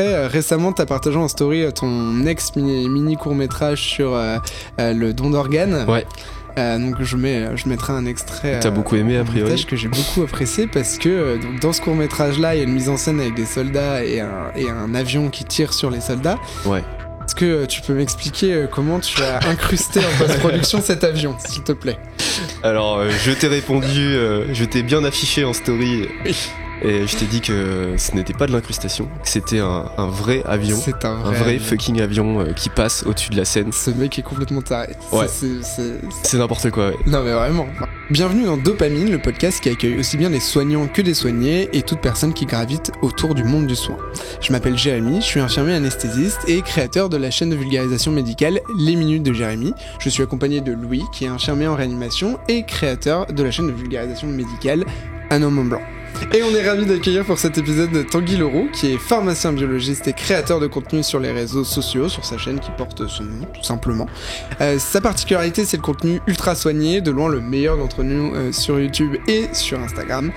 extrait. Récemment, t'as partagé en story ton ex-mini court-métrage sur le don d'organes. Ouais. Donc je mettrai un extrait. T'as beaucoup aimé a priori. Que j'ai beaucoup apprécié parce que donc, dans ce court-métrage-là, il y a une mise en scène avec des soldats et un avion qui tire sur les soldats. Ouais. Est-ce que tu peux m'expliquer comment tu as incrusté en post-production cet avion, s'il te plaît? Alors, je t'ai répondu, je t'ai bien affiché en story. Et je t'ai dit que ce n'était pas de l'incrustation, que c'était un vrai avion. C'est un vrai fucking avion qui passe au-dessus de la scène. Ce mec est complètement taré. Ouais. C'est n'importe quoi, ouais. Non mais vraiment. Bienvenue dans Dopamine, le podcast qui accueille aussi bien les soignants que des soignés et toute personne qui gravite autour du monde du soin. Je m'appelle Jérémy, je suis infirmier anesthésiste et créateur de la chaîne de vulgarisation médicale Les Minutes de Jérémy. Je suis accompagné de Louis, qui est infirmier en réanimation et créateur de la chaîne de vulgarisation médicale Un Homme en Blanc. Et on est ravis d'accueillir pour cet épisode Tanguy Leroux, qui est pharmacien biologiste et créateur de contenu sur les réseaux sociaux, sur sa chaîne qui porte son nom, tout simplement. Sa particularité, c'est le contenu ultra soigné, de loin le meilleur d'entre nous sur YouTube et sur Instagram.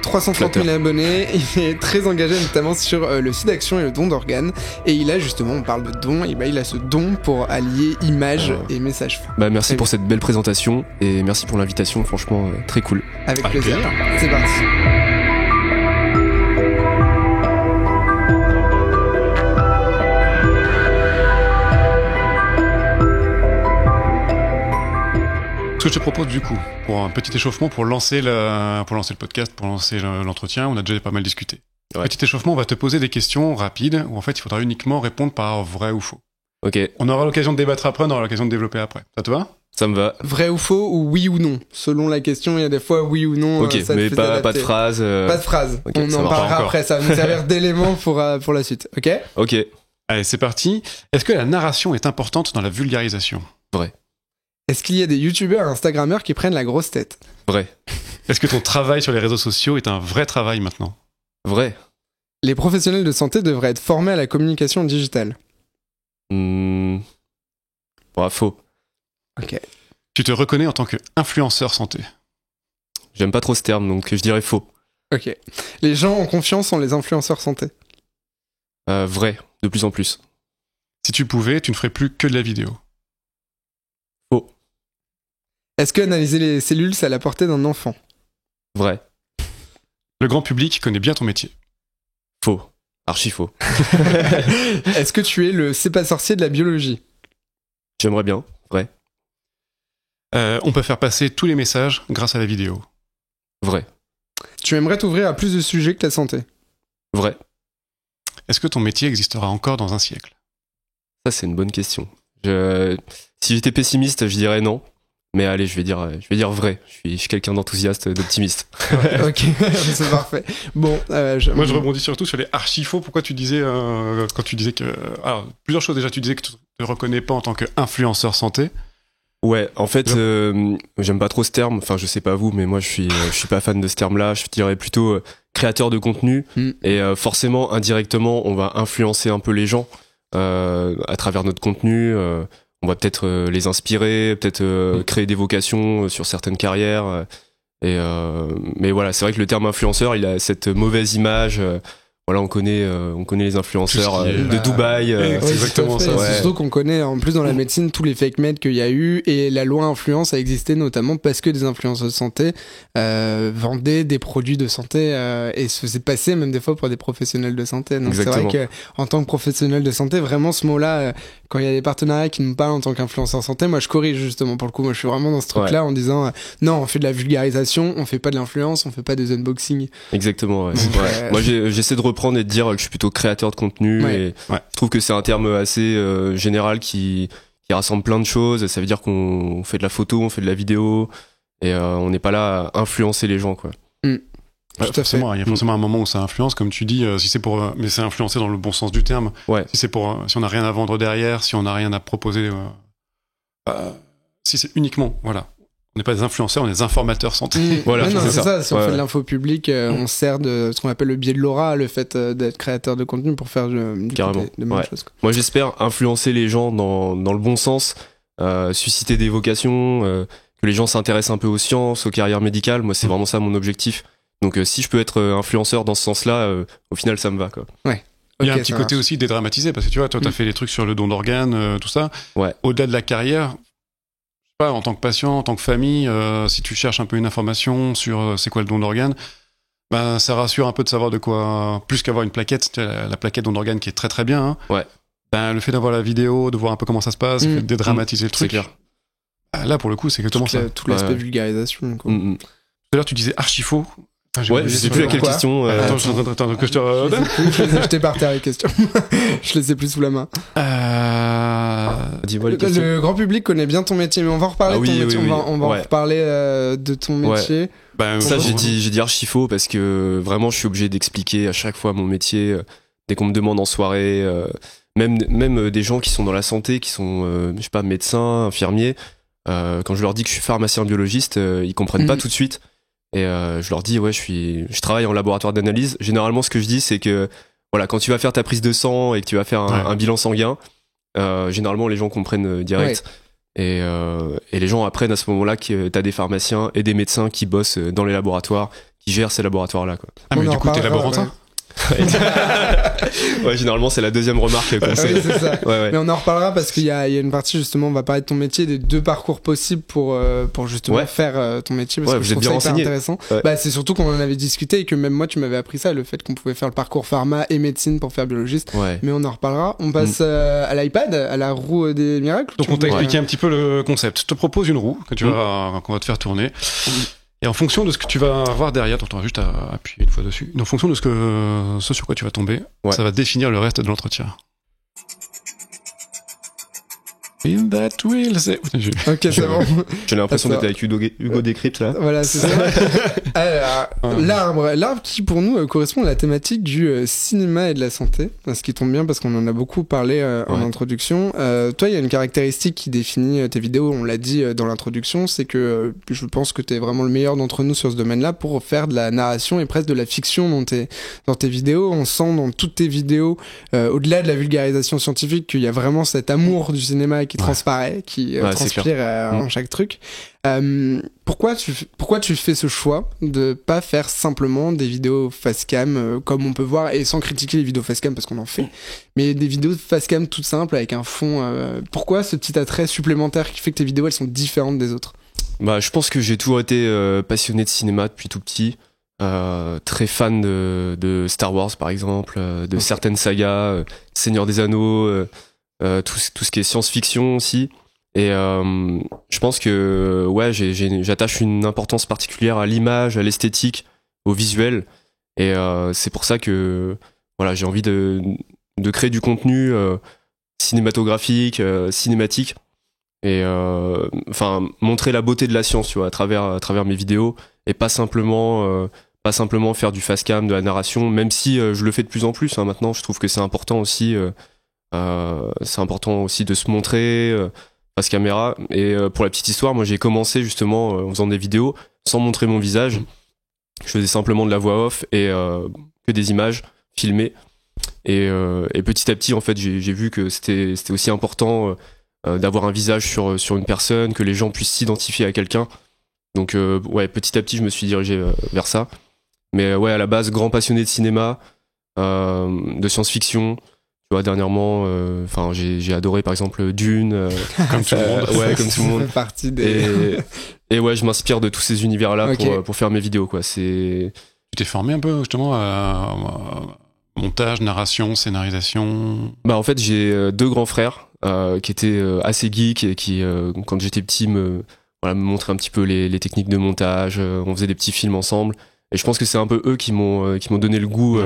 330 000 abonnés, il est très engagé notamment sur le site d'action et le don d'organes. Et il a justement, on parle de don, et il a ce don pour allier image et message fort. Bah merci pour cette belle présentation et merci pour l'invitation, franchement très cool. Avec plaisir, c'est parti. Ce que je te propose du coup, pour un petit échauffement, pour lancer le podcast, pour lancer l'entretien, on a déjà pas mal discuté. Ouais. Petit échauffement, on va te poser des questions rapides, où en fait il faudra uniquement répondre par vrai ou faux. Ok. On aura l'occasion de débattre après, on aura l'occasion de développer après. Ça te va ? Ça me va. Vrai ou faux, ou oui ou non. Selon la question, il y a des fois oui ou non. Ok, mais pas de phrase. Pas de phrase. Okay, on en parlera après, ça va nous servir d'élément pour la suite. Ok ? Ok. Allez, c'est parti. Est-ce que la narration est importante dans la vulgarisation ? Vrai. Est-ce qu'il y a des youtubeurs et instagrammeurs qui prennent la grosse tête ? Vrai. Est-ce que ton travail sur les réseaux sociaux est un vrai travail maintenant ? Vrai. Les professionnels de santé devraient être formés à la communication digitale. Faux. Ok. Tu te reconnais en tant qu'influenceur santé ? J'aime pas trop ce terme, donc je dirais faux. Ok. Les gens ont confiance en les influenceurs santé ? Vrai, de plus en plus. Si tu pouvais, tu ne ferais plus que de la vidéo ? Faux. Est-ce que analyser les cellules, c'est à la portée d'un enfant ? Vrai. Le grand public connaît bien ton métier ? Faux. Archi faux. Est-ce que tu es le c'est pas sorcier de la biologie ? J'aimerais bien. Vrai. On peut faire passer tous les messages grâce à la vidéo ? Vrai. Tu aimerais t'ouvrir à plus de sujets que la santé ? Vrai. Est-ce que ton métier existera encore dans un siècle ? Ça, c'est une bonne question. Si j'étais pessimiste, je dirais non. Mais allez, je vais dire vrai. Je suis quelqu'un d'enthousiaste, d'optimiste. Ok, c'est parfait. Bon, moi je rebondis surtout sur les archi-faux. Pourquoi tu disais, quand tu disais que... Alors, plusieurs choses déjà. Tu disais que tu te reconnais pas en tant qu'influenceur santé. Ouais, en fait, j'aime pas trop ce terme. Enfin, je sais pas vous, mais moi, je suis pas fan de ce terme-là. Je dirais plutôt créateur de contenu. Et forcément, indirectement, on va influencer un peu les gens à travers notre contenu. On va peut-être les inspirer, peut-être créer des vocations sur certaines carrières. Mais voilà, c'est vrai que le terme influenceur, il a cette mauvaise image. Voilà, on connaît les influenceurs de Dubaï. C'est exactement ça. Ouais. Surtout qu'on connaît en plus dans la médecine tous les fake meds qu'il y a eu, et la loi influence a existé notamment parce que des influenceurs de santé vendaient des produits de santé et se faisaient passer même des fois pour des professionnels de santé. Donc exactement. C'est vrai que en tant que professionnel de santé, vraiment ce mot-là, quand il y a des partenariats qui nous parlent en tant qu'influenceur santé, moi je corrige justement pour le coup. Moi je suis vraiment dans ce truc-là en disant non, on fait de la vulgarisation, on fait pas de l'influence, on fait pas des unboxings. Exactement. Ouais. Ouais. Moi j'essaie de reprendre et de dire que je suis plutôt créateur de contenu et je trouve que c'est un terme assez général qui rassemble plein de choses. Ça veut dire qu'on fait de la photo, on fait de la vidéo et on n'est pas là à influencer les gens, quoi. Forcément, il y a forcément un moment où ça influence, comme tu dis, si c'est pour, mais c'est influencer dans le bon sens du terme. Ouais. Si c'est pour, si on n'a rien à vendre derrière, si on n'a rien à proposer, si c'est uniquement, voilà. On n'est pas des influenceurs, on est des informateurs santé. Voilà, c'est ça. Si on fait de l'info publique, on sert de ce qu'on appelle le biais de l'aura, le fait d'être créateur de contenu pour faire de bonnes choses. Quoi. Moi, j'espère influencer les gens dans le bon sens, susciter des vocations, que les gens s'intéressent un peu aux sciences, aux carrières médicales. Moi, c'est vraiment ça mon objectif. Donc, si je peux être influenceur dans ce sens-là, au final, ça me va, quoi. Ouais. Il y a un petit côté aussi dédramatisé, parce que tu vois, toi, t'as fait des trucs sur le don d'organes, tout ça. Ouais. Au-delà de la carrière, je sais pas, en tant que patient, en tant que famille, si tu cherches un peu une information sur c'est quoi le don d'organes, ben, ça rassure un peu de savoir de quoi, plus qu'avoir une plaquette, tu vois, la plaquette don d'organes qui est très très bien. Hein. Ouais. Ben, le fait d'avoir la vidéo, de voir un peu comment ça se passe, le fait de dédramatiser le truc. C'est clair. Là, pour le coup, c'est exactement ça. Tout l'aspect vulgarisation. Quoi. Tout à l'heure, tu disais archi-faux. Ouais, je sais plus à quelle question. Attends, que je te redonne. Je les ai jetés par terre les questions. Je les ai plus sous la main. Dis-moi les questions. Le grand public connaît bien ton métier, mais on va en reparler de ton métier. Oui. On va en reparler de ton métier. Ben, ça, j'ai dit archi faux parce que vraiment, je suis obligé d'expliquer à chaque fois mon métier. Dès qu'on me demande en soirée, même des gens qui sont dans la santé, qui sont, je sais pas, médecins, infirmiers, quand je leur dis que je suis pharmacien biologiste, ils comprennent pas tout de suite. Et je leur dis, ouais, je travaille en laboratoire d'analyse. Généralement, ce que je dis, c'est que voilà, quand tu vas faire ta prise de sang et que tu vas faire un bilan sanguin, généralement, les gens comprennent direct. Ouais. Et les gens apprennent à ce moment-là que t'as des pharmaciens et des médecins qui bossent dans les laboratoires, qui gèrent ces laboratoires-là, quoi. Ah, mais du coup, t'es laborantin? Ouais, généralement c'est la deuxième remarque qu'on fait. Oui, c'est ça. Ouais. Mais on en reparlera parce qu'il y a une partie justement, on va parler de ton métier, des deux parcours possibles pour justement faire ton métier, parce que je trouve ça hyper intéressant. Ouais. Bah, c'est surtout qu'on en avait discuté et que même moi tu m'avais appris ça, le fait qu'on pouvait faire le parcours pharma et médecine pour faire biologiste. Ouais. Mais on en reparlera. On passe à l'iPad, à la roue des miracles. Donc on t'a expliqué un petit peu le concept. Je te propose une roue qu'on va te faire tourner. Et en fonction de ce que tu vas avoir derrière, tu auras juste à appuyer une fois dessus, en fonction de ce sur quoi tu vas tomber, ça va définir le reste de l'entretien. In that wheel, c'est... Ok, c'est bon. J'ai l'impression d'être avec Hugo Décrypte, là. Voilà, c'est ça. Alors, l'arbre qui, pour nous, correspond à la thématique du cinéma et de la santé. Ce qui tombe bien parce qu'on en a beaucoup parlé en introduction. Toi, il y a une caractéristique qui définit tes vidéos, on l'a dit dans l'introduction, c'est que je pense que t'es vraiment le meilleur d'entre nous sur ce domaine-là pour faire de la narration et presque de la fiction dans tes vidéos. On sent dans toutes tes vidéos, au-delà de la vulgarisation scientifique, qu'il y a vraiment cet amour du cinéma qui transparaît, qui transpire en chaque truc. Pourquoi tu fais ce choix de pas faire simplement des vidéos facecam comme on peut voir, et sans critiquer les vidéos facecam parce qu'on en fait, mais des vidéos facecam toutes simples avec un fond. Pourquoi ce petit attrait supplémentaire qui fait que tes vidéos elles sont différentes des autres? Bah, je pense que j'ai toujours été passionné de cinéma depuis tout petit. Très fan de Star Wars par exemple, de certaines sagas, Seigneur des Anneaux, tout ce qui est science-fiction aussi. Et je pense que j'attache une importance particulière à l'image, à l'esthétique, au visuel. Et c'est pour ça que voilà, j'ai envie de créer du contenu cinématographique, cinématique, et montrer la beauté de la science, tu vois, à travers mes vidéos, et pas simplement faire du fast-cam, de la narration, même si je le fais de plus en plus. Maintenant, je trouve que c'est important aussi de se montrer face caméra. Et pour la petite histoire, moi j'ai commencé justement en faisant des vidéos sans montrer mon visage. Je faisais simplement de la voix off et que des images filmées. Et petit à petit, en fait, j'ai vu que c'était aussi important d'avoir un visage sur une personne, que les gens puissent s'identifier à quelqu'un. Donc petit à petit, je me suis dirigé vers ça. Mais à la base, grand passionné de cinéma, de science-fiction. Tu vois, dernièrement, j'ai adoré par exemple Dune, comme tout le monde. Comme tout le monde. Partie et je m'inspire de tous ces univers-là pour faire mes vidéos, quoi. Tu t'es formé un peu justement à montage, narration, scénarisation? Bah en fait, j'ai deux grands frères qui étaient assez geeks et qui, quand j'étais petit, me montraient un petit peu les techniques de montage. On faisait des petits films ensemble. Et je pense que c'est un peu eux qui m'ont donné le goût.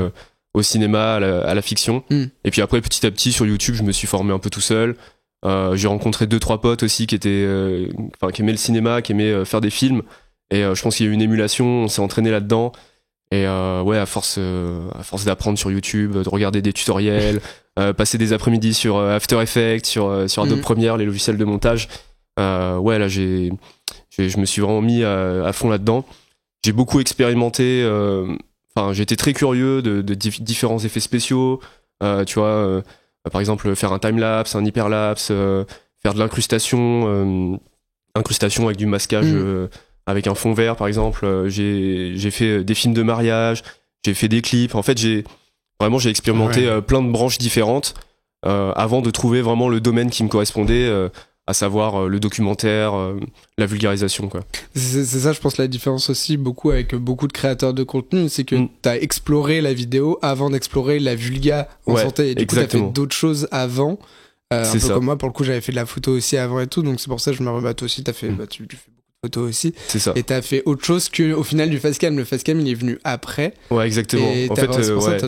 Au cinéma, à la fiction. Et puis après, petit à petit, sur YouTube, je me suis formé un peu tout seul. J'ai rencontré 2-3 potes aussi qui aimaient le cinéma, qui aimaient faire des films. Et je pense qu'il y a eu une émulation, on s'est entraîné là-dedans. Et à force d'apprendre sur YouTube, de regarder des tutoriels, passer des après-midi sur After Effects, sur Adobe Premiere, les logiciels de montage. Là, je me suis vraiment mis à fond là-dedans. J'ai beaucoup expérimenté. J'ai été très curieux de différents effets spéciaux, tu vois, par exemple faire un time-lapse, un hyperlapse, faire de incrustation avec du masquage avec un fond vert par exemple. J'ai fait des films de mariage, j'ai fait des clips. En fait, Vraiment, j'ai expérimenté plein de branches différentes avant de trouver vraiment le domaine qui me correspondait, à savoir le documentaire, la vulgarisation, quoi. C'est ça, je pense, la différence aussi beaucoup avec beaucoup de créateurs de contenu, c'est que t'as exploré la vidéo avant d'explorer la vulga en santé. Et du coup, t'as fait d'autres choses avant. Un peu comme moi, pour le coup, j'avais fait de la photo aussi avant et tout, donc c'est pour ça que je me rebats. Toi aussi, t'as fait, tu fais beaucoup de photos aussi. C'est ça. Et t'as fait autre chose que, au final, du facecam. Le facecam, il est venu après. Ouais, exactement. En fait,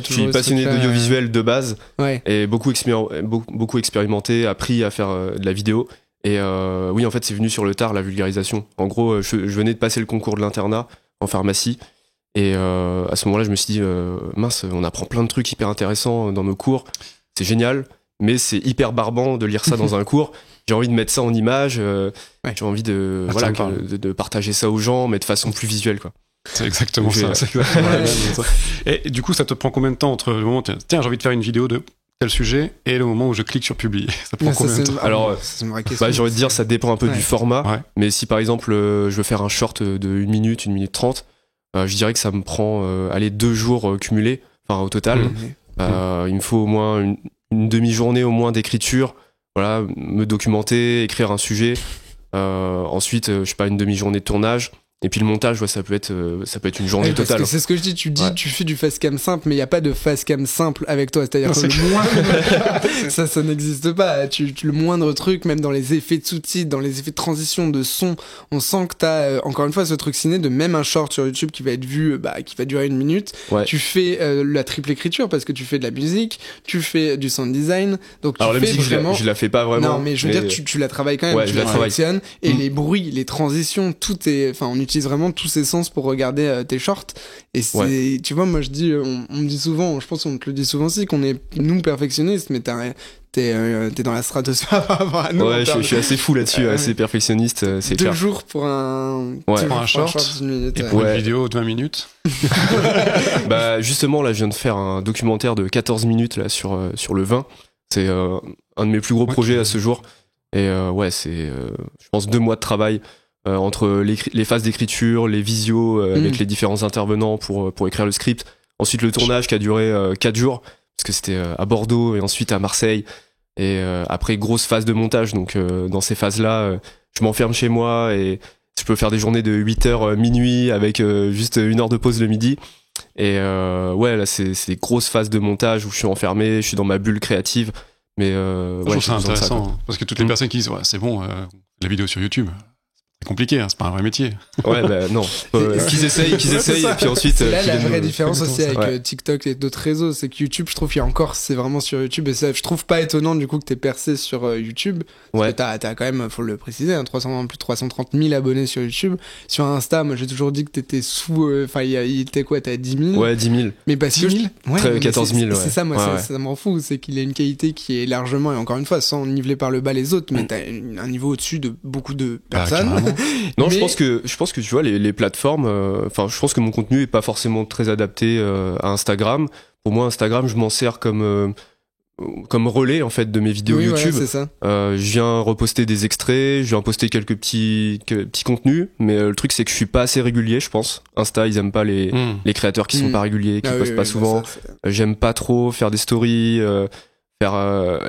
je suis passionné d'audiovisuel de base. Et beaucoup expérimenté, appris à faire de la vidéo. Et oui, en fait, c'est venu sur le tard, la vulgarisation. En gros, je venais de passer le concours de l'internat en pharmacie. Et à ce moment-là, je me suis dit, mince, on apprend plein de trucs hyper intéressants dans nos cours. C'est génial, mais c'est hyper barbant de lire ça dans un cours. J'ai envie de mettre ça en image. J'ai envie de partager ça aux gens, mais de façon plus visuelle, quoi. C'est exactement ça. C'est exactement ça. Et du coup, ça te prend combien de temps entre le moment où tiens, j'ai envie de faire une vidéo de tel sujet et le moment où je clique sur publier? Ça prend combien de temps? Alors, j'ai envie de dire, ça dépend un peu du format. Mais si par exemple, je veux faire un short de 1 minute, 1 minute 30, je dirais que ça me prend 2 jours cumulés, enfin au total. Il me faut au moins une demi-journée au moins d'écriture, voilà, me documenter, écrire un sujet. Ensuite, je sais pas, une demi-journée de tournage. Et puis le montage, ça peut être une journée totale. Parce que c'est ce que je dis, tu fais du facecam simple, mais il n'y a pas de facecam simple avec toi. C'est-à-dire que le moindre, ça n'existe pas. Le moindre truc, même dans les effets de sous-titres, dans les effets de transition, de son, on sent que t'as, encore une fois, ce truc ciné de même un short sur YouTube qui va être vu, qui va durer 1 minute. Tu fais la triple écriture parce que tu fais de la musique, tu fais du sound design. Donc alors la musique, je la fais pas vraiment. Non, mais je veux dire, tu la travailles quand même, tu la sélectionnes. Et les bruits, les transitions, tout est, on utilise vraiment tous ces sens pour regarder tes shorts. Et c'est, tu vois, moi je dis, on me dit souvent, je pense qu'on te le dit souvent aussi, qu'on est nous perfectionnistes, mais t'es dans la stratosphère par rapport à nous. Ouais, je suis assez fou là-dessus, assez perfectionniste, c'est clair. 2 jours pour un short, d'une minute, et pour une vidéo de 20 minutes. Justement, là, je viens de faire un documentaire de 14 minutes là sur le vin. C'est un de mes plus gros projets à ce jour. Et c'est, je pense, 2 mois de travail. Entre les phases d'écriture, les visios avec les différents intervenants pour écrire le script. Ensuite le tournage qui a duré 4 jours parce que c'était à Bordeaux et ensuite à Marseille. Et après grosse phase de montage. Donc dans ces phases-là, je m'enferme chez moi et je peux faire des journées de 8h minuit avec juste 1 heure de pause le midi. Et là c'est des grosses phases de montage où je suis enfermé, je suis dans ma bulle créative. Mais je trouve ça intéressant parce que toutes les personnes qui disent c'est bon, la vidéo sur YouTube. C'est compliqué, hein, c'est pas un vrai métier. Ouais, non. Qu'ils essayent, et puis ensuite. C'est là la vraie différence aussi avec TikTok et d'autres réseaux, c'est que YouTube, je trouve qu'il y a encore, c'est vraiment sur YouTube, et ça, je trouve pas étonnant du coup que t'es percé sur YouTube. Parce que t'as quand même, faut le préciser, plus de 330 000 abonnés sur YouTube. Sur Insta, moi j'ai toujours dit que t'étais il était quoi, t'as 10 000? Ouais, 10 000. Mais parce 10 000 14 000, c'est ça, moi, ça m'en fout, c'est qu'il a une qualité qui est largement, et encore une fois, sans niveler par le bas les autres, mais t'as un niveau au-dessus de beaucoup de personnes. Non, je pense que tu vois les plateformes. Je pense que mon contenu est pas forcément très adapté à Instagram. Pour moi, Instagram, je m'en sers comme relais en fait de mes vidéos YouTube. C'est ça. Je viens reposter des extraits, je viens poster quelques petits contenus, mais le truc c'est que je suis pas assez régulier, je pense. Insta, ils aiment pas les créateurs qui sont pas réguliers, qui postent pas souvent. J'aime pas trop faire des stories.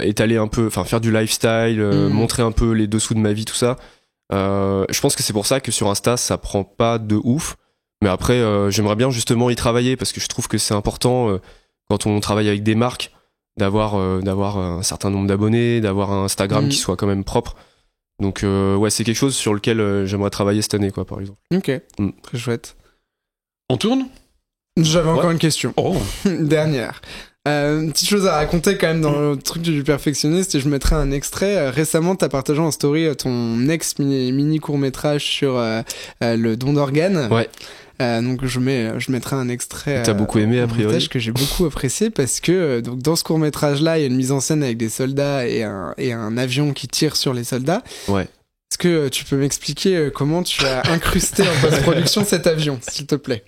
Étaler un peu, faire du lifestyle, montrer un peu les dessous de ma vie, tout ça. Je pense que c'est pour ça que sur Insta ça prend pas de ouf, mais après j'aimerais bien justement y travailler parce que je trouve que c'est important quand on travaille avec des marques d'avoir un certain nombre d'abonnés, d'avoir un Instagram qui soit quand même propre. Donc c'est quelque chose sur lequel j'aimerais travailler cette année, quoi, par exemple. Ok, très chouette. On tourne ? J'avais encore une question. Dernière. Petite chose à raconter quand même dans le truc du perfectionniste, et je mettrai un extrait. Récemment, t'as partagé en story ton mini court-métrage sur le don d'organes. Ouais. Donc je mettrai un extrait. T'as beaucoup aimé a priori. Que j'ai beaucoup apprécié parce que donc dans ce court-métrage-là, il y a une mise en scène avec des soldats et un avion qui tire sur les soldats. Ouais. Est-ce que tu peux m'expliquer comment tu as incrusté en post-production cet avion, s'il te plaît?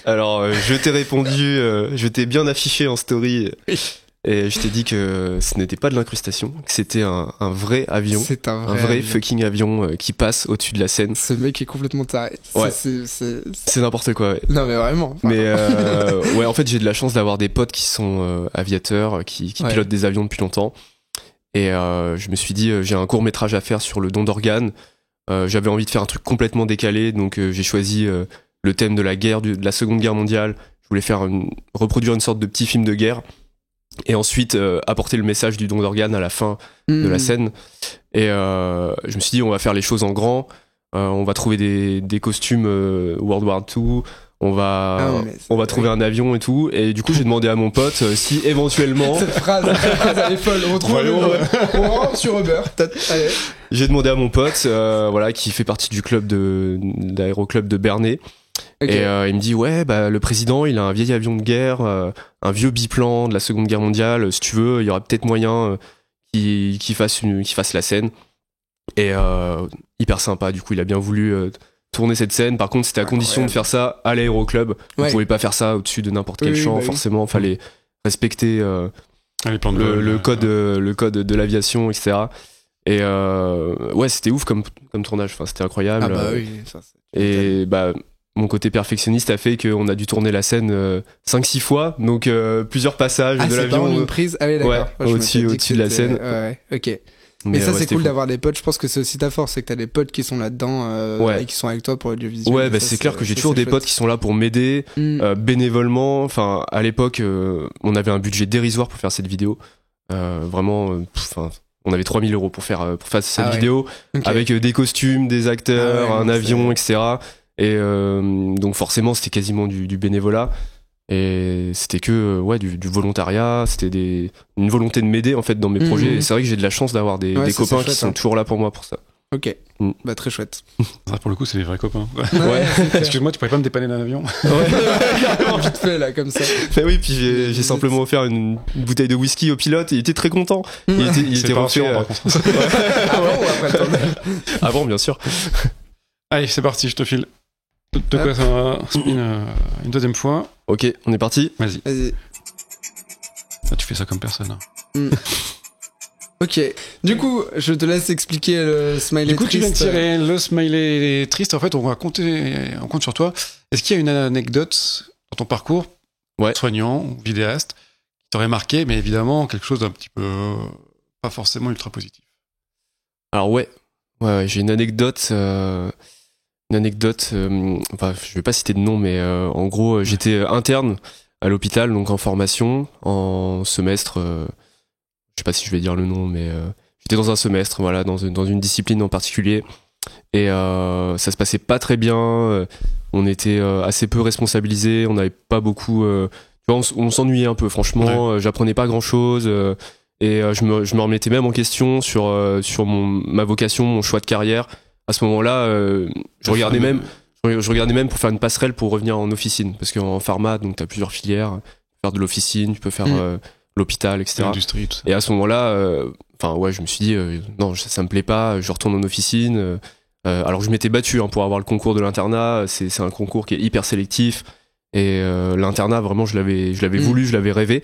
Alors, je t'ai répondu, je t'ai bien affiché en story Et je t'ai dit que ce n'était pas de l'incrustation, que c'était un vrai avion. C'est un vrai fucking avion qui passe au-dessus de la scène. Ce mec est complètement taré. Ouais. C'est n'importe quoi, ouais. Non, mais vraiment. Mais ouais, en fait, j'ai de la chance d'avoir des potes qui sont aviateurs, qui pilotent des avions depuis longtemps. Et je me suis dit, j'ai un court-métrage à faire sur le don d'organes. J'avais envie de faire un truc complètement décalé, donc j'ai choisi le thème de la guerre, de la Seconde Guerre mondiale. Je voulais reproduire une sorte de petit film de guerre. Et ensuite apporter le message du don d'organes à la fin de la scène. Et je me suis dit, on va faire les choses en grand. On va trouver des costumes World War II. On va trouver un avion et tout. Et du coup, j'ai demandé à mon pote si éventuellement... Cette phrase elle est folle. On rentre sur Uber. Allez. J'ai demandé à mon pote, qui fait partie du club d'aéroclub de Bernay. Okay. Et il me dit, ouais, bah, le président, il a un vieil avion de guerre, un vieux biplan de la Seconde Guerre mondiale. Si tu veux, il y aura peut-être moyen qu'il fasse la scène. Et hyper sympa, du coup, il a bien voulu tourner cette scêne. Par contre, c'était à condition de faire ça à l'aéroclub. Vous pouvez pas faire ça au-dessus de n'importe quel champ, forcément. Fallait respecter le code de l'aviation, etc. Et ouais, c'était ouf comme tournage. Enfin, c'était incroyable. Ah bah oui, ça, et bah, mon côté perfectionniste a fait qu'on a dû tourner la scène 5-6 fois, donc plusieurs passages de l'avion. Une prise. Ah oui, d'accord. Au-dessus de la scène. Ouais, ok. Mais ça, c'est cool d'avoir des potes. Je pense que c'est aussi ta force, c'est que t'as des potes qui sont là-dedans et qui sont avec toi pour l'audiovisuel. Ouais, bah c'est clair que j'ai toujours des potes qui sont là pour m'aider bénévolement. Enfin, à l'époque, on avait un budget dérisoire pour faire cette vidéo. Vraiment, on avait 3 000 € pour faire cette vidéo avec des costumes, des acteurs, un avion, etc. Et donc forcément, c'était quasiment du bénévolat. Et c'était que du volontariat, c'était une volonté de m'aider en fait dans mes projets. Et c'est vrai que j'ai de la chance d'avoir des copains qui sont toujours là pour moi pour ça. Ok, bah très chouette. Ça, pour le coup, c'est les vrais copains. Ouais. Excuse-moi, tu pourrais pas me dépanner d'un avion? Vite fait là, comme ça. Bah oui, puis j'ai simplement offert une bouteille de whisky au pilote et il était très content. Il était refait. Par contre. Avant ou après le tournage? Avant, bien sûr. Allez, c'est parti, je te file. De quoi ça va une deuxième fois. Ok, on est parti. Vas-y. Ah, tu fais ça comme personne. Ok. Du coup, je te laisse expliquer le smiley triste. Du coup, tu viens de tirer le smiley triste. En fait, on compte sur toi. Est-ce qu'il y a une anecdote dans ton parcours, soignant ou vidéaste, qui t'aurait marqué, mais évidemment quelque chose d'un petit peu pas forcément ultra positif? Alors ouais, j'ai une anecdote. Je vais pas citer de nom, mais en gros, j'étais interne à l'hôpital, donc en formation, en semestre. Je sais pas si je vais dire le nom, mais j'étais dans un semestre, voilà, dans une discipline en particulier, et ça se passait pas très bien. On était assez peu responsabilisés, on n'avait pas beaucoup. On s'ennuyait un peu, franchement. J'apprenais pas grand chose. Et je me remettais même en question sur ma vocation, mon choix de carrière. À ce moment-là, je regardais même pour faire une passerelle pour revenir en officine, parce qu'en pharma, donc t'as plusieurs filières. Tu peux faire de l'officine, tu peux faire l'hôpital, etc. L'industrie, tout ça. Et à ce moment-là, je me suis dit non, ça me plaît pas, je retourne en officine. Alors je m'étais battu pour avoir le concours de l'internat. C'est un concours qui est hyper sélectif. Et l'internat, vraiment, je l'avais voulu, je l'avais rêvé.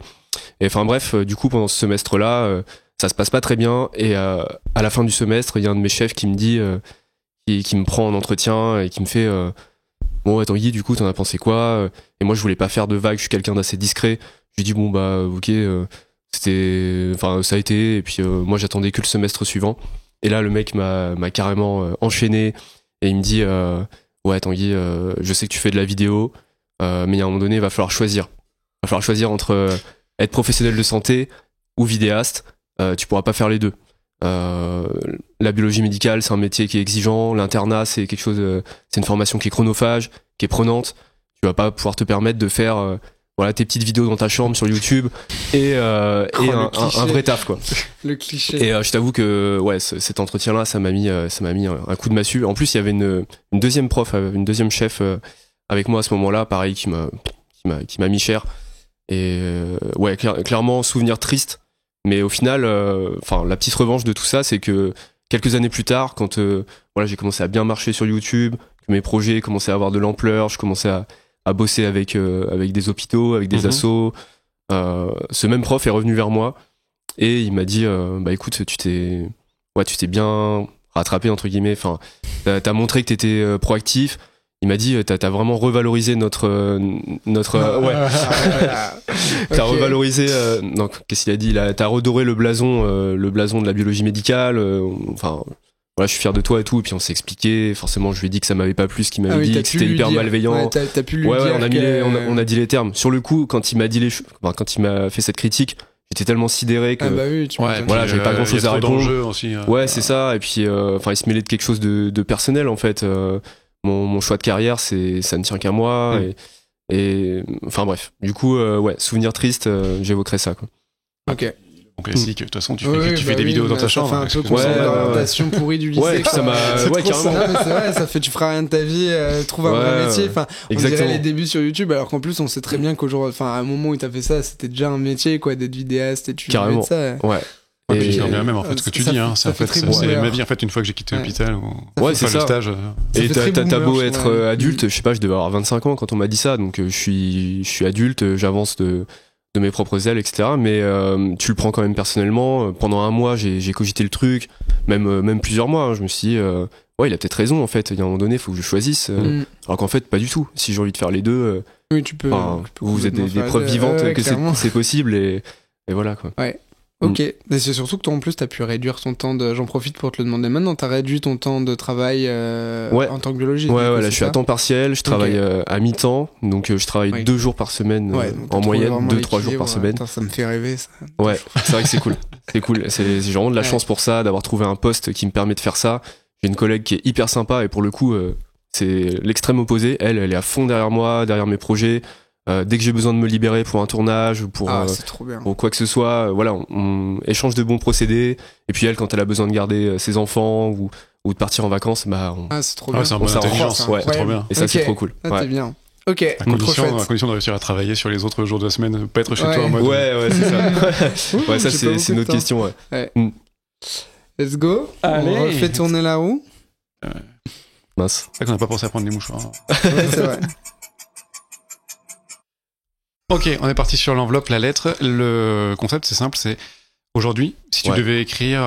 Et enfin bref, du coup, pendant ce semestre-là, ça se passe pas très bien. Et à la fin du semestre, il y a un de mes chefs qui me dit, qui me prend en entretien et qui me fait bon, Tanguy, du coup, t'en as pensé quoi? Et moi, je voulais pas faire de vagues, je suis quelqu'un d'assez discret. J'ai dit bon bah ok, ça a été. Et puis moi, j'attendais que le semestre suivant. Et là, le mec m'a carrément enchaîné et il me dit ouais, Tanguy, je sais que tu fais de la vidéo. Mais à un moment donné, il va falloir choisir. Il va falloir choisir entre être professionnel de santé ou vidéaste. Tu pourras pas faire les deux. La biologie médicale, c'est un métier qui est exigeant. L'internat, c'est quelque chose, c'est une formation qui est chronophage, qui est prenante. Tu vas pas pouvoir te permettre de faire tes petites vidéos dans ta chambre sur YouTube et un vrai taf, quoi. Le cliché. Et je t'avoue que cet entretien-là, ça m'a mis un coup de massue. En plus, il y avait une deuxième prof, une deuxième chef avec moi à ce moment-là, pareil, qui m'a mis cher. Et clairement, souvenir triste. Mais au final, la petite revanche de tout ça, c'est que quelques années plus tard, quand j'ai commencé à bien marcher sur YouTube, que mes projets commençaient à avoir de l'ampleur, je commençais à bosser avec des hôpitaux, avec des assos, ce même prof est revenu vers moi et il m'a dit bah écoute, tu t'es bien rattrapé entre guillemets, enfin t'as montré que t'étais proactif. Il m'a dit t'as vraiment revalorisé notre t'as revalorisé non, qu'est-ce qu'il a dit là, t'as redoré le blason de la biologie médicale, enfin voilà, je suis fier de toi et tout. Et puis on s'est expliqué, forcément je lui ai dit que ça m'avait pas plu ce qu'il m'avait dit, que c'était hyper malveillant. Ouais, t'as pu lui dire on a dit les termes. Sur le coup, quand il m'a dit quand il m'a fait cette critique, j'étais tellement sidéré que voilà, j'avais pas grand chose à répondre. Aussi, c'est ça. Et puis il se mêlait de quelque chose de personnel en fait. Mon choix de carrière, ça ne tient qu'à moi. Et enfin bref. Du coup, souvenir triste, j'évoquerai ça, quoi. Ok. Bon classique, de toute façon, tu fais des vidéos dans ta chambre. Ça fait un peu d'orientation pourrie du lycée. Ouais, ça m'a. Ouais, carrément. Non, mais c'est vrai, ça fait, tu feras rien de ta vie, trouve un vrai métier. Enfin, on dirait les débuts sur YouTube, alors qu'en plus, on sait très bien qu'aujourd'hui, enfin, à un moment où t'as fait ça, c'était déjà un métier, quoi, d'être vidéaste et tu vivais de ça. Ouais. Et puis je bien même en fait ce que tu dis, hein, c'est ma vie en fait une fois que j'ai quitté l'hôpital ou c'est ça. Le stage. Et t'as beau être adulte, je sais pas, je devais avoir 25 ans quand on m'a dit ça, donc je suis adulte, j'avance de mes propres ailes, etc. Mais tu le prends quand même personnellement. Pendant un mois, j'ai cogité le truc, même plusieurs mois. Hein, je me suis dit, il a peut-être raison en fait. Il y a un moment donné, il faut que je choisisse. Alors qu'en fait, pas du tout. Si j'ai envie de faire les deux, oui, tu peux. Vous êtes des preuves vivantes que c'est possible et voilà quoi. Ouais. Ok, mais c'est surtout que toi en plus t'as pu réduire ton temps j'en profite pour te le demander maintenant, t'as réduit ton temps de travail en tant que biologiste. Ouais, là je suis à temps partiel, je travaille à mi-temps, donc je travaille 2 jours par semaine en moyenne, 2-3 jours par semaine. Attends, ça me fait rêver ça. Ouais, c'est vrai que c'est cool. C'est cool, j'ai vraiment de la chance pour ça, d'avoir trouvé un poste qui me permet de faire ça. J'ai une collègue qui est hyper sympa et pour le coup c'est l'extrême opposé, elle est à fond derrière moi, derrière mes projets. Dès que j'ai besoin de me libérer pour un tournage ou pour quoi que ce soit, on échange de bons procédés. Et puis elle, quand elle a besoin de garder ses enfants ou de partir en vacances, c'est trop bien. C'est un bon intelligence, c'est trop bien. Et ça, c'est trop cool. C'est bien. Ok. À condition de réussir à travailler sur les autres jours de la semaine, pas être chez toi en mode. Ouais, c'est ça. Ça c'est une autre question. Ouais. Let's go. Allez. On refait tourner la roue. Mince. C'est vrai qu'on n'a pas pensé à prendre des mouchoirs. Ouais, c'est vrai. Ok, on est parti sur l'enveloppe, la lettre. Le concept, c'est simple, c'est aujourd'hui, si tu devais écrire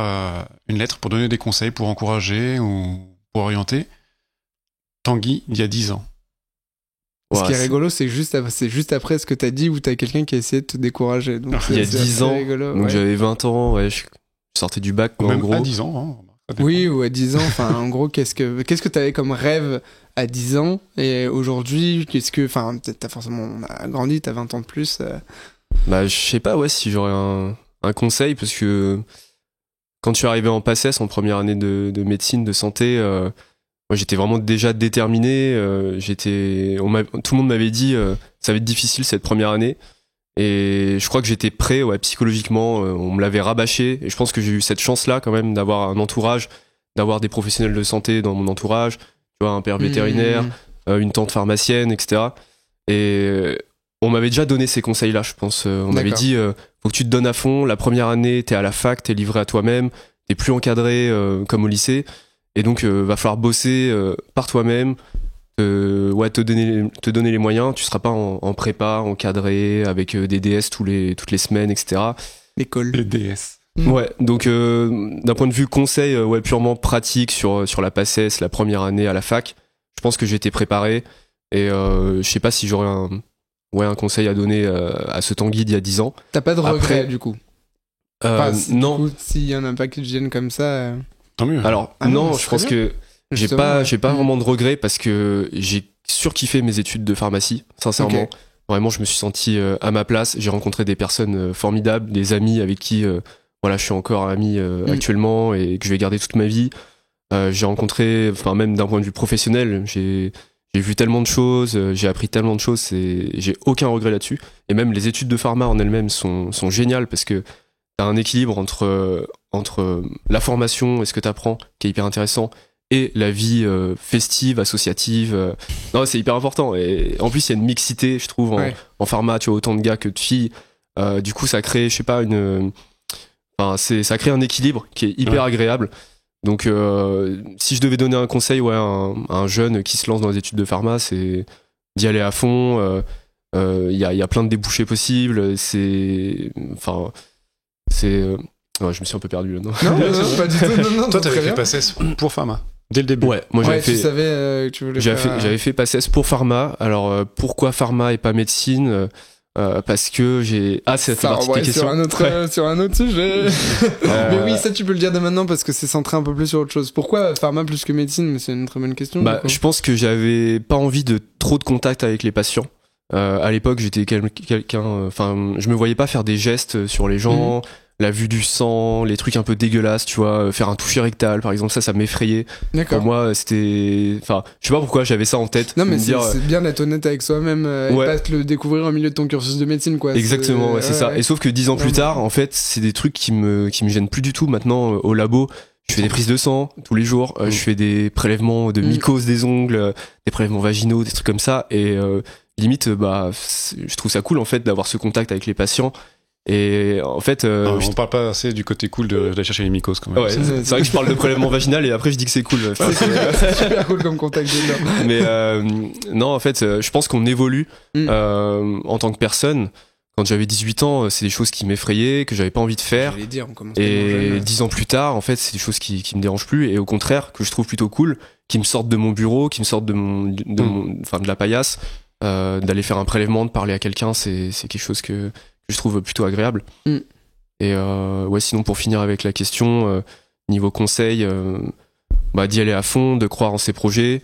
une lettre pour donner des conseils, pour encourager ou pour orienter, Tanguy, il y a 10 ans. Ce qui est rigolo, c'est juste après ce que t'as dit où t'as quelqu'un qui a essayé de te décourager. Donc il y a 10 ans, rigolo, donc j'avais 20 ans, je sortais du bac, ou même en gros. À 10 ans, hein. Oui, ou à 10 ans, enfin, en gros, qu'est-ce que t'avais comme rêve à 10 ans et aujourd'hui, enfin, peut-être t'as forcément grandi, t'as 20 ans de plus. Je sais pas, si j'aurais un conseil, parce que quand je suis arrivé en PACES, en première année de médecine, de santé, moi j'étais vraiment déjà déterminé, tout le monde m'avait dit, ça va être difficile cette première année. Et je crois que j'étais prêt, psychologiquement, on me l'avait rabâché, et je pense que j'ai eu cette chance-là quand même d'avoir un entourage, d'avoir des professionnels de santé dans mon entourage, tu vois, un père vétérinaire, une tante pharmacienne, etc. Et on m'avait déjà donné ces conseils-là, je pense. On m'avait dit, faut que tu te donnes à fond, la première année, t'es à la fac, t'es livré à toi-même, t'es plus encadré comme au lycée, et donc va falloir bosser par toi-même, te donner les moyens. Tu seras pas en prépa, encadré avec des DS toutes les semaines, etc. L'école. Les DS. Ouais, donc d'un point de vue conseil purement pratique sur la PACES, la première année à la fac, je pense que j'ai été préparé et je sais pas si j'aurais un conseil à donner à ce Tanguy d'il y a 10 ans. T'as pas de regret du coup? Non. S'il y en a pas qui viennent comme ça. Tant mieux. Alors non, je pense que j'ai pas vraiment de regrets parce que j'ai surkiffé mes études de pharmacie, sincèrement. Okay. Vraiment, je me suis senti à ma place. J'ai rencontré des personnes formidables, des amis avec qui je suis encore ami actuellement et que je vais garder toute ma vie. J'ai rencontré, même d'un point de vue professionnel, j'ai vu tellement de choses, j'ai appris tellement de choses, j'ai aucun regret là-dessus. Et même les études de pharma en elles-mêmes sont géniales parce que t'as un équilibre entre la formation et ce que t'apprends, qui est hyper intéressant, et la vie festive, associative. Non, c'est hyper important. Et en plus, il y a une mixité, je trouve, en pharma. Tu vois, autant de gars que de filles. Du coup, ça crée, je sais pas, ça crée un équilibre qui est hyper agréable. Donc, si je devais donner un conseil à un jeune qui se lance dans les études de pharma, c'est d'y aller à fond, il y a plein de débouchés possibles. Ouais, je me suis un peu perdu là. Non, pas du tout. Non, toi, t'avais fait PACES pour pharma dès le début. Ouais, moi j'avais fait. Tu savais que tu voulais faire. J'avais fait PACES pour pharma. Alors pourquoi pharma et pas médecine? Parce que j'ai. Ah, ça fait partie de tes questions. Sur un autre sujet. Mais oui, ça tu peux le dire dès maintenant parce que c'est centré un peu plus sur autre chose. Pourquoi pharma plus que médecine? Mais c'est une très bonne question. Je pense que j'avais pas envie de trop de contact avec les patients. À l'époque, j'étais quelqu'un. Je me voyais pas faire des gestes sur les gens. La vue du sang, les trucs un peu dégueulasses, tu vois, faire un toucher rectal par exemple, ça m'effrayait. D'accord. Pour moi, c'était, je sais pas pourquoi j'avais ça en tête. Non mais c'est bien d'être honnête avec soi-même et pas te le découvrir au milieu de ton cursus de médecine quoi. Exactement, c'est ça. Et sauf que 10 ans plus tard, en fait, c'est des trucs qui me gênent plus du tout maintenant au labo. Je fais des prises de sang tous les jours, je fais des prélèvements de mycose des ongles, des prélèvements vaginaux, des trucs comme ça et limite je trouve ça cool en fait d'avoir ce contact avec les patients. Et en fait, on parle pas assez du côté cool d'aller chercher les mycoses quand même. Ouais, c'est vrai que je parle de prélèvement vaginal et après je dis que c'est cool. C'est super cool comme contact dedans. Mais non, en fait, je pense qu'on évolue en tant que personne. Quand j'avais 18 ans, c'est des choses qui m'effrayaient, que j'avais pas envie de faire. Et 10 ans plus tard, en fait, c'est des choses qui me dérangent plus et au contraire que je trouve plutôt cool, qui me sortent de mon bureau, qui me sortent de la paillasse, d'aller faire un prélèvement, de parler à quelqu'un, c'est quelque chose que je trouve plutôt agréable. Et sinon pour finir avec la question, niveau conseil, d'y aller à fond, de croire en ses projets,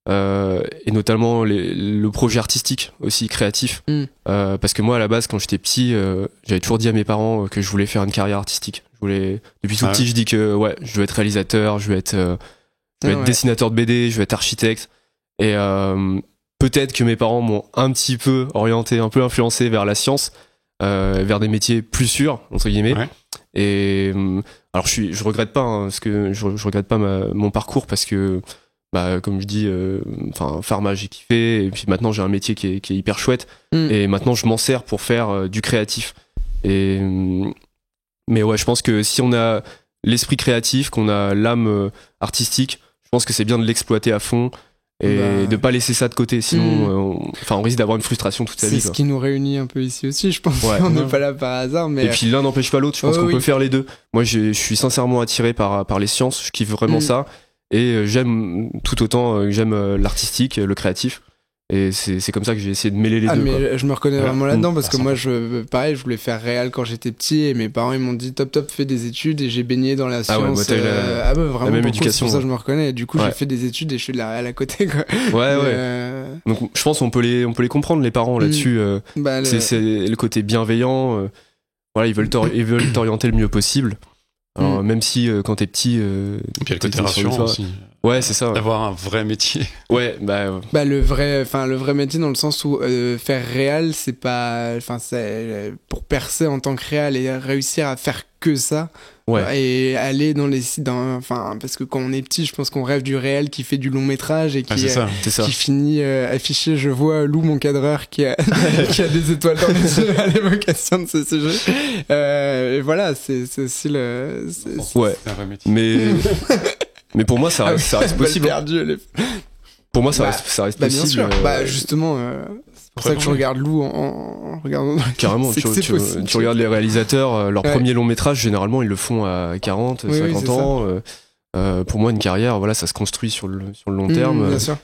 et notamment le projet artistique aussi créatif, parce que moi à la base quand j'étais petit, j'avais toujours dit à mes parents que je voulais faire une carrière artistique. Depuis tout petit je dis que je veux être réalisateur, je veux être dessinateur de BD, je veux être architecte, et peut-être que mes parents m'ont un petit peu orienté, un peu influencé vers la science, vers des métiers plus sûrs entre guillemets. Et alors je regrette pas parce que je regrette pas mon parcours parce que comme je dis pharma j'ai kiffé et puis maintenant j'ai un métier qui est hyper chouette et maintenant je m'en sers pour faire du créatif. Et mais je pense que si on a l'esprit créatif, qu'on a l'âme artistique, je pense que c'est bien de l'exploiter à fond et de pas laisser ça de côté, sinon on risque d'avoir une frustration toute sa vie. C'est ce qui nous réunit un peu ici aussi, je pense. On n'est pas là par hasard, mais et puis l'un n'empêche pas l'autre. Je pense qu'on peut faire les deux. Moi je suis sincèrement attiré par les sciences, je kiffe vraiment ça et j'aime tout autant que j'aime l'artistique, le créatif. Et c'est comme ça que j'ai essayé de mêler les deux. Mais je me reconnais vraiment là-dedans parce que moi, je voulais faire réal quand j'étais petit et mes parents ils m'ont dit top, fais des études et j'ai baigné dans la science. Vraiment, la même éducation. C'est pour ça que je me reconnais. Et du coup, j'ai fait des études et je fais de la réal à côté. Quoi. Donc, je pense qu'on peut les comprendre les parents là-dessus. C'est le côté bienveillant. Ils veulent t'orienter le mieux possible. Alors, même si quand t'es petit, et puis il y a le côté rassurant aussi. Ouais, c'est ça. D'avoir un vrai métier. Le vrai métier dans le sens où faire réal, c'est pas, c'est pour percer en tant que réal et réussir à faire que ça. Et aller parce que quand on est petit, je pense qu'on rêve du réel qui fait du long métrage et qui finit affiché. Je vois Lou, mon cadreur, qui a des étoiles dans les yeux à l'évocation de ce sujet. Et voilà, c'est aussi le. C'est un vrai métier. Mais pour moi, ça reste possible. Pour moi, ça reste possible. Bien sûr. Justement. C'est pour ça que je regarde Lou en regardant. Carrément, tu regardes les réalisateurs, leur premier long métrage, généralement, ils le font à 40, 50 ans. Pour moi, une carrière, ça se construit sur le long terme. Bien sûr.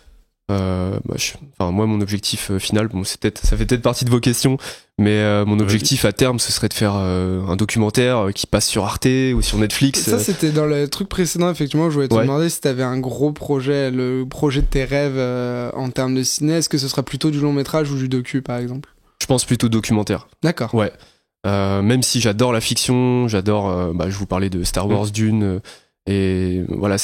Moi, mon objectif final, ça fait peut-être partie de vos questions, mais mon objectif à terme, ce serait de faire un documentaire qui passe sur Arte ou sur Netflix. Ça, c'était dans le truc précédent, effectivement. Je voulais te demander si t'avais un gros projet, le projet de tes rêves en termes de ciné. Est-ce que ce sera plutôt du long métrage ou du docu, par exemple? Je pense plutôt documentaire. D'accord. Ouais. Même si j'adore la fiction, j'adore. Je vous parlais de Star Wars, Dune, et voilà,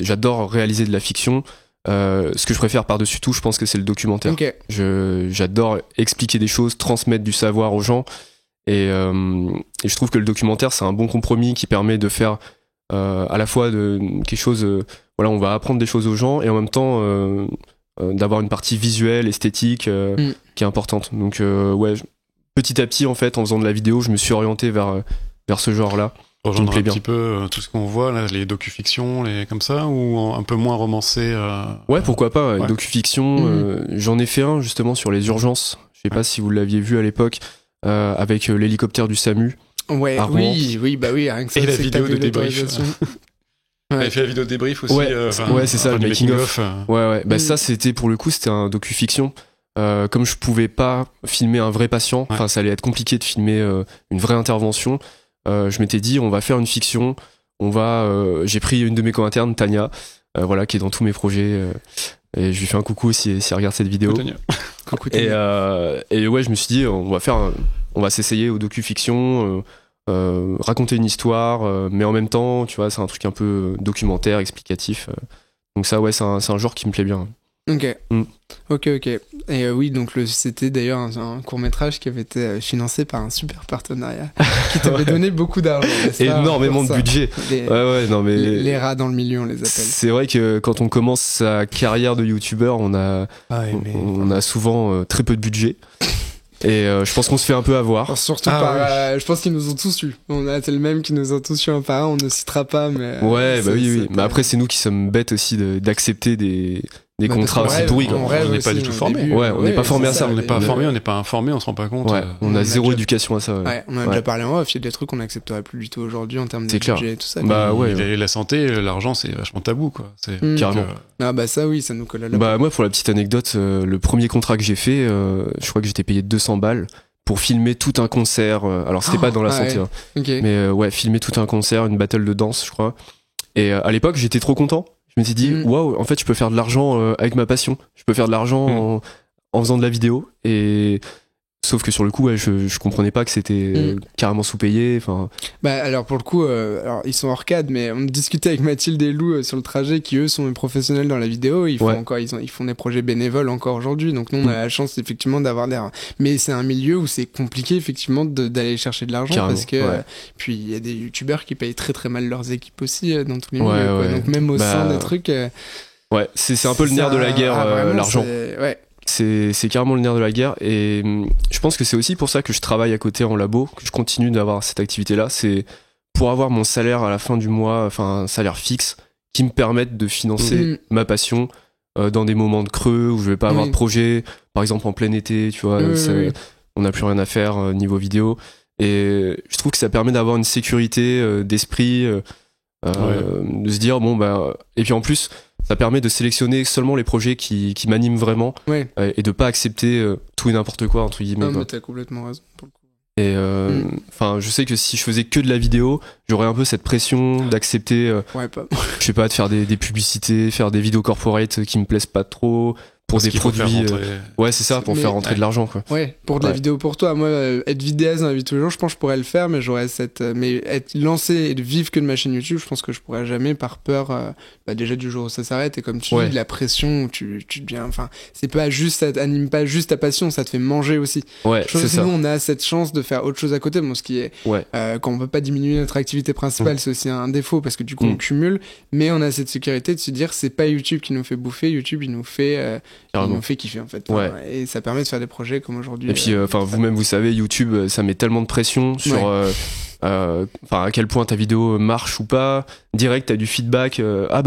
j'adore réaliser de la fiction. Ce que je préfère par-dessus tout, je pense que c'est le documentaire. Okay. J'adore expliquer des choses, transmettre du savoir aux gens, et je trouve que le documentaire c'est un bon compromis qui permet de faire à la fois quelque chose, on va apprendre des choses aux gens et en même temps d'avoir une partie visuelle, esthétique qui est importante. Donc petit à petit en fait, en faisant de la vidéo, je me suis orienté vers ce genre-là. Rejoindre un petit peu tout ce qu'on voit là, les docu-fictions, comme ça, ou un peu moins romancé. Ouais, pourquoi pas, docu-fiction. J'en ai fait un justement sur les urgences. Je sais pas si vous l'aviez vu à l'époque, avec l'hélicoptère du SAMU. Ouais, oui, rien que ça. Et la vidéo de débrief. Ouais. Elle fait la vidéo de débrief aussi. Ouais, c'est ça, le making of. Ouais. Bah ça, c'était pour le coup, c'était un docu-fiction. Comme je pouvais pas filmer un vrai patient, enfin ça allait être compliqué de filmer une vraie intervention. Je m'étais dit, on va faire une fiction. J'ai pris une de mes co-internes, Tania, voilà, qui est dans tous mes projets. Et je lui fais un coucou si elle regarde cette vidéo. Coucou, Tania. Et ouais, je me suis dit, on va s'essayer au docu-fiction. Raconter une histoire, mais en même temps, tu vois, c'est un truc un peu documentaire, explicatif. Donc ça, ouais, c'est un genre qui me plaît bien. Ok. Et oui, donc c'était d'ailleurs un court-métrage qui avait été financé par un super partenariat qui t'avait donné beaucoup d'argent. Énormément de budget. Les rats dans le milieu, on les appelle. C'est vrai que quand on commence sa carrière de youtubeur, on a souvent très peu de budget. Et je pense qu'on se fait un peu avoir. Alors, surtout je pense qu'ils nous ont tous eu. C'est le même qui nous ont tous eu un par un, on ne citera pas, mais. Ouais, oui. Mais après, c'est nous qui sommes bêtes aussi d'accepter des contrats aussi pourris. On n'est pas du tout formés. Ouais, on n'est pas formé à ça. On n'est pas formé, on n'est pas informé, on se rend pas compte. Ouais, on a zéro éducation à ça. Ouais, on a déjà parlé en off, il y a des trucs qu'on n'accepterait plus du tout aujourd'hui en termes de budget et tout ça. Bah ouais. La santé, l'argent, c'est vachement tabou, quoi. Carrément. Ah bah ça, oui, ça nous colle à la Bah moi, pour la petite anecdote, le premier contrat que j'ai fait, je crois que j'étais payé 200 balles pour filmer tout un concert. Alors c'était pas dans la santé, hein. Okay. Mais filmer tout un concert, une battle de danse, je crois. Et à l'époque, j'étais trop content. Je me suis dit, waouh, en fait, je peux faire de l'argent avec ma passion. Je peux faire de l'argent en faisant de la vidéo. Et sauf que sur le coup, je comprenais pas que c'était carrément sous-payé. Enfin. Bah alors pour le coup, alors ils sont hors cadre, mais on discutait avec Mathilde et Lou sur le trajet, qui eux sont des professionnels dans la vidéo. Ils font des projets bénévoles encore aujourd'hui. Donc nous, on a la chance effectivement d'avoir mais c'est un milieu où c'est compliqué effectivement d'aller chercher de l'argent. Carrément, parce que puis il y a des youtubeurs qui payent très très mal leurs équipes aussi dans tous les milieux. Quoi. Donc même au sein des trucs. Ouais, c'est un peu le nerf de la guerre, l'argent. C'est carrément le nerf de la guerre, et je pense que c'est aussi pour ça que je travaille à côté en labo, que je continue d'avoir cette activité-là. C'est pour avoir mon salaire à la fin du mois, enfin un salaire fixe, qui me permette de financer ma passion dans des moments de creux où je vais pas avoir de projet, par exemple en plein été, tu vois, on n'a plus rien à faire niveau vidéo, et je trouve que ça permet d'avoir une sécurité d'esprit, de se dire bon bah, et puis en plus ça permet de sélectionner seulement les projets qui m'animent vraiment, et de pas accepter tout et n'importe quoi entre guillemets. Non, mais t'as complètement raison pour le coup. Et enfin, je sais que si je faisais que de la vidéo, j'aurais un peu cette pression d'accepter, je sais pas, de faire des publicités, faire des vidéos corporate qui me plaisent pas trop, pour des produits. Ouais, c'est ça, pour faire rentrer de l'argent, quoi. Ouais, pour de la vidéo pour toi. Moi, être vidéaste dans la vie de tous les jours, je pense que je pourrais le faire, mais j'aurais mais être lancé et de vivre que de ma chaîne YouTube, je pense que je pourrais jamais, par peur, déjà du jour où ça s'arrête, et comme tu dis, de la pression, où tu deviens, enfin, c'est pas juste, ça t'anime pas juste ta passion, ça te fait manger aussi. Ouais, je pense que nous, on a cette chance de faire autre chose à côté, bon, ce qui est, quand on peut pas diminuer notre activité principale, c'est aussi un défaut, parce que du coup, on cumule, mais on a cette sécurité de se dire, c'est pas YouTube qui nous fait bouffer, YouTube, il nous fait kiffer, en fait. Et ça permet de faire des projets comme aujourd'hui. Et puis, vous-même, vous savez, YouTube, ça met tellement de pression sur à quel point ta vidéo marche ou pas. Direct, t'as du feedback.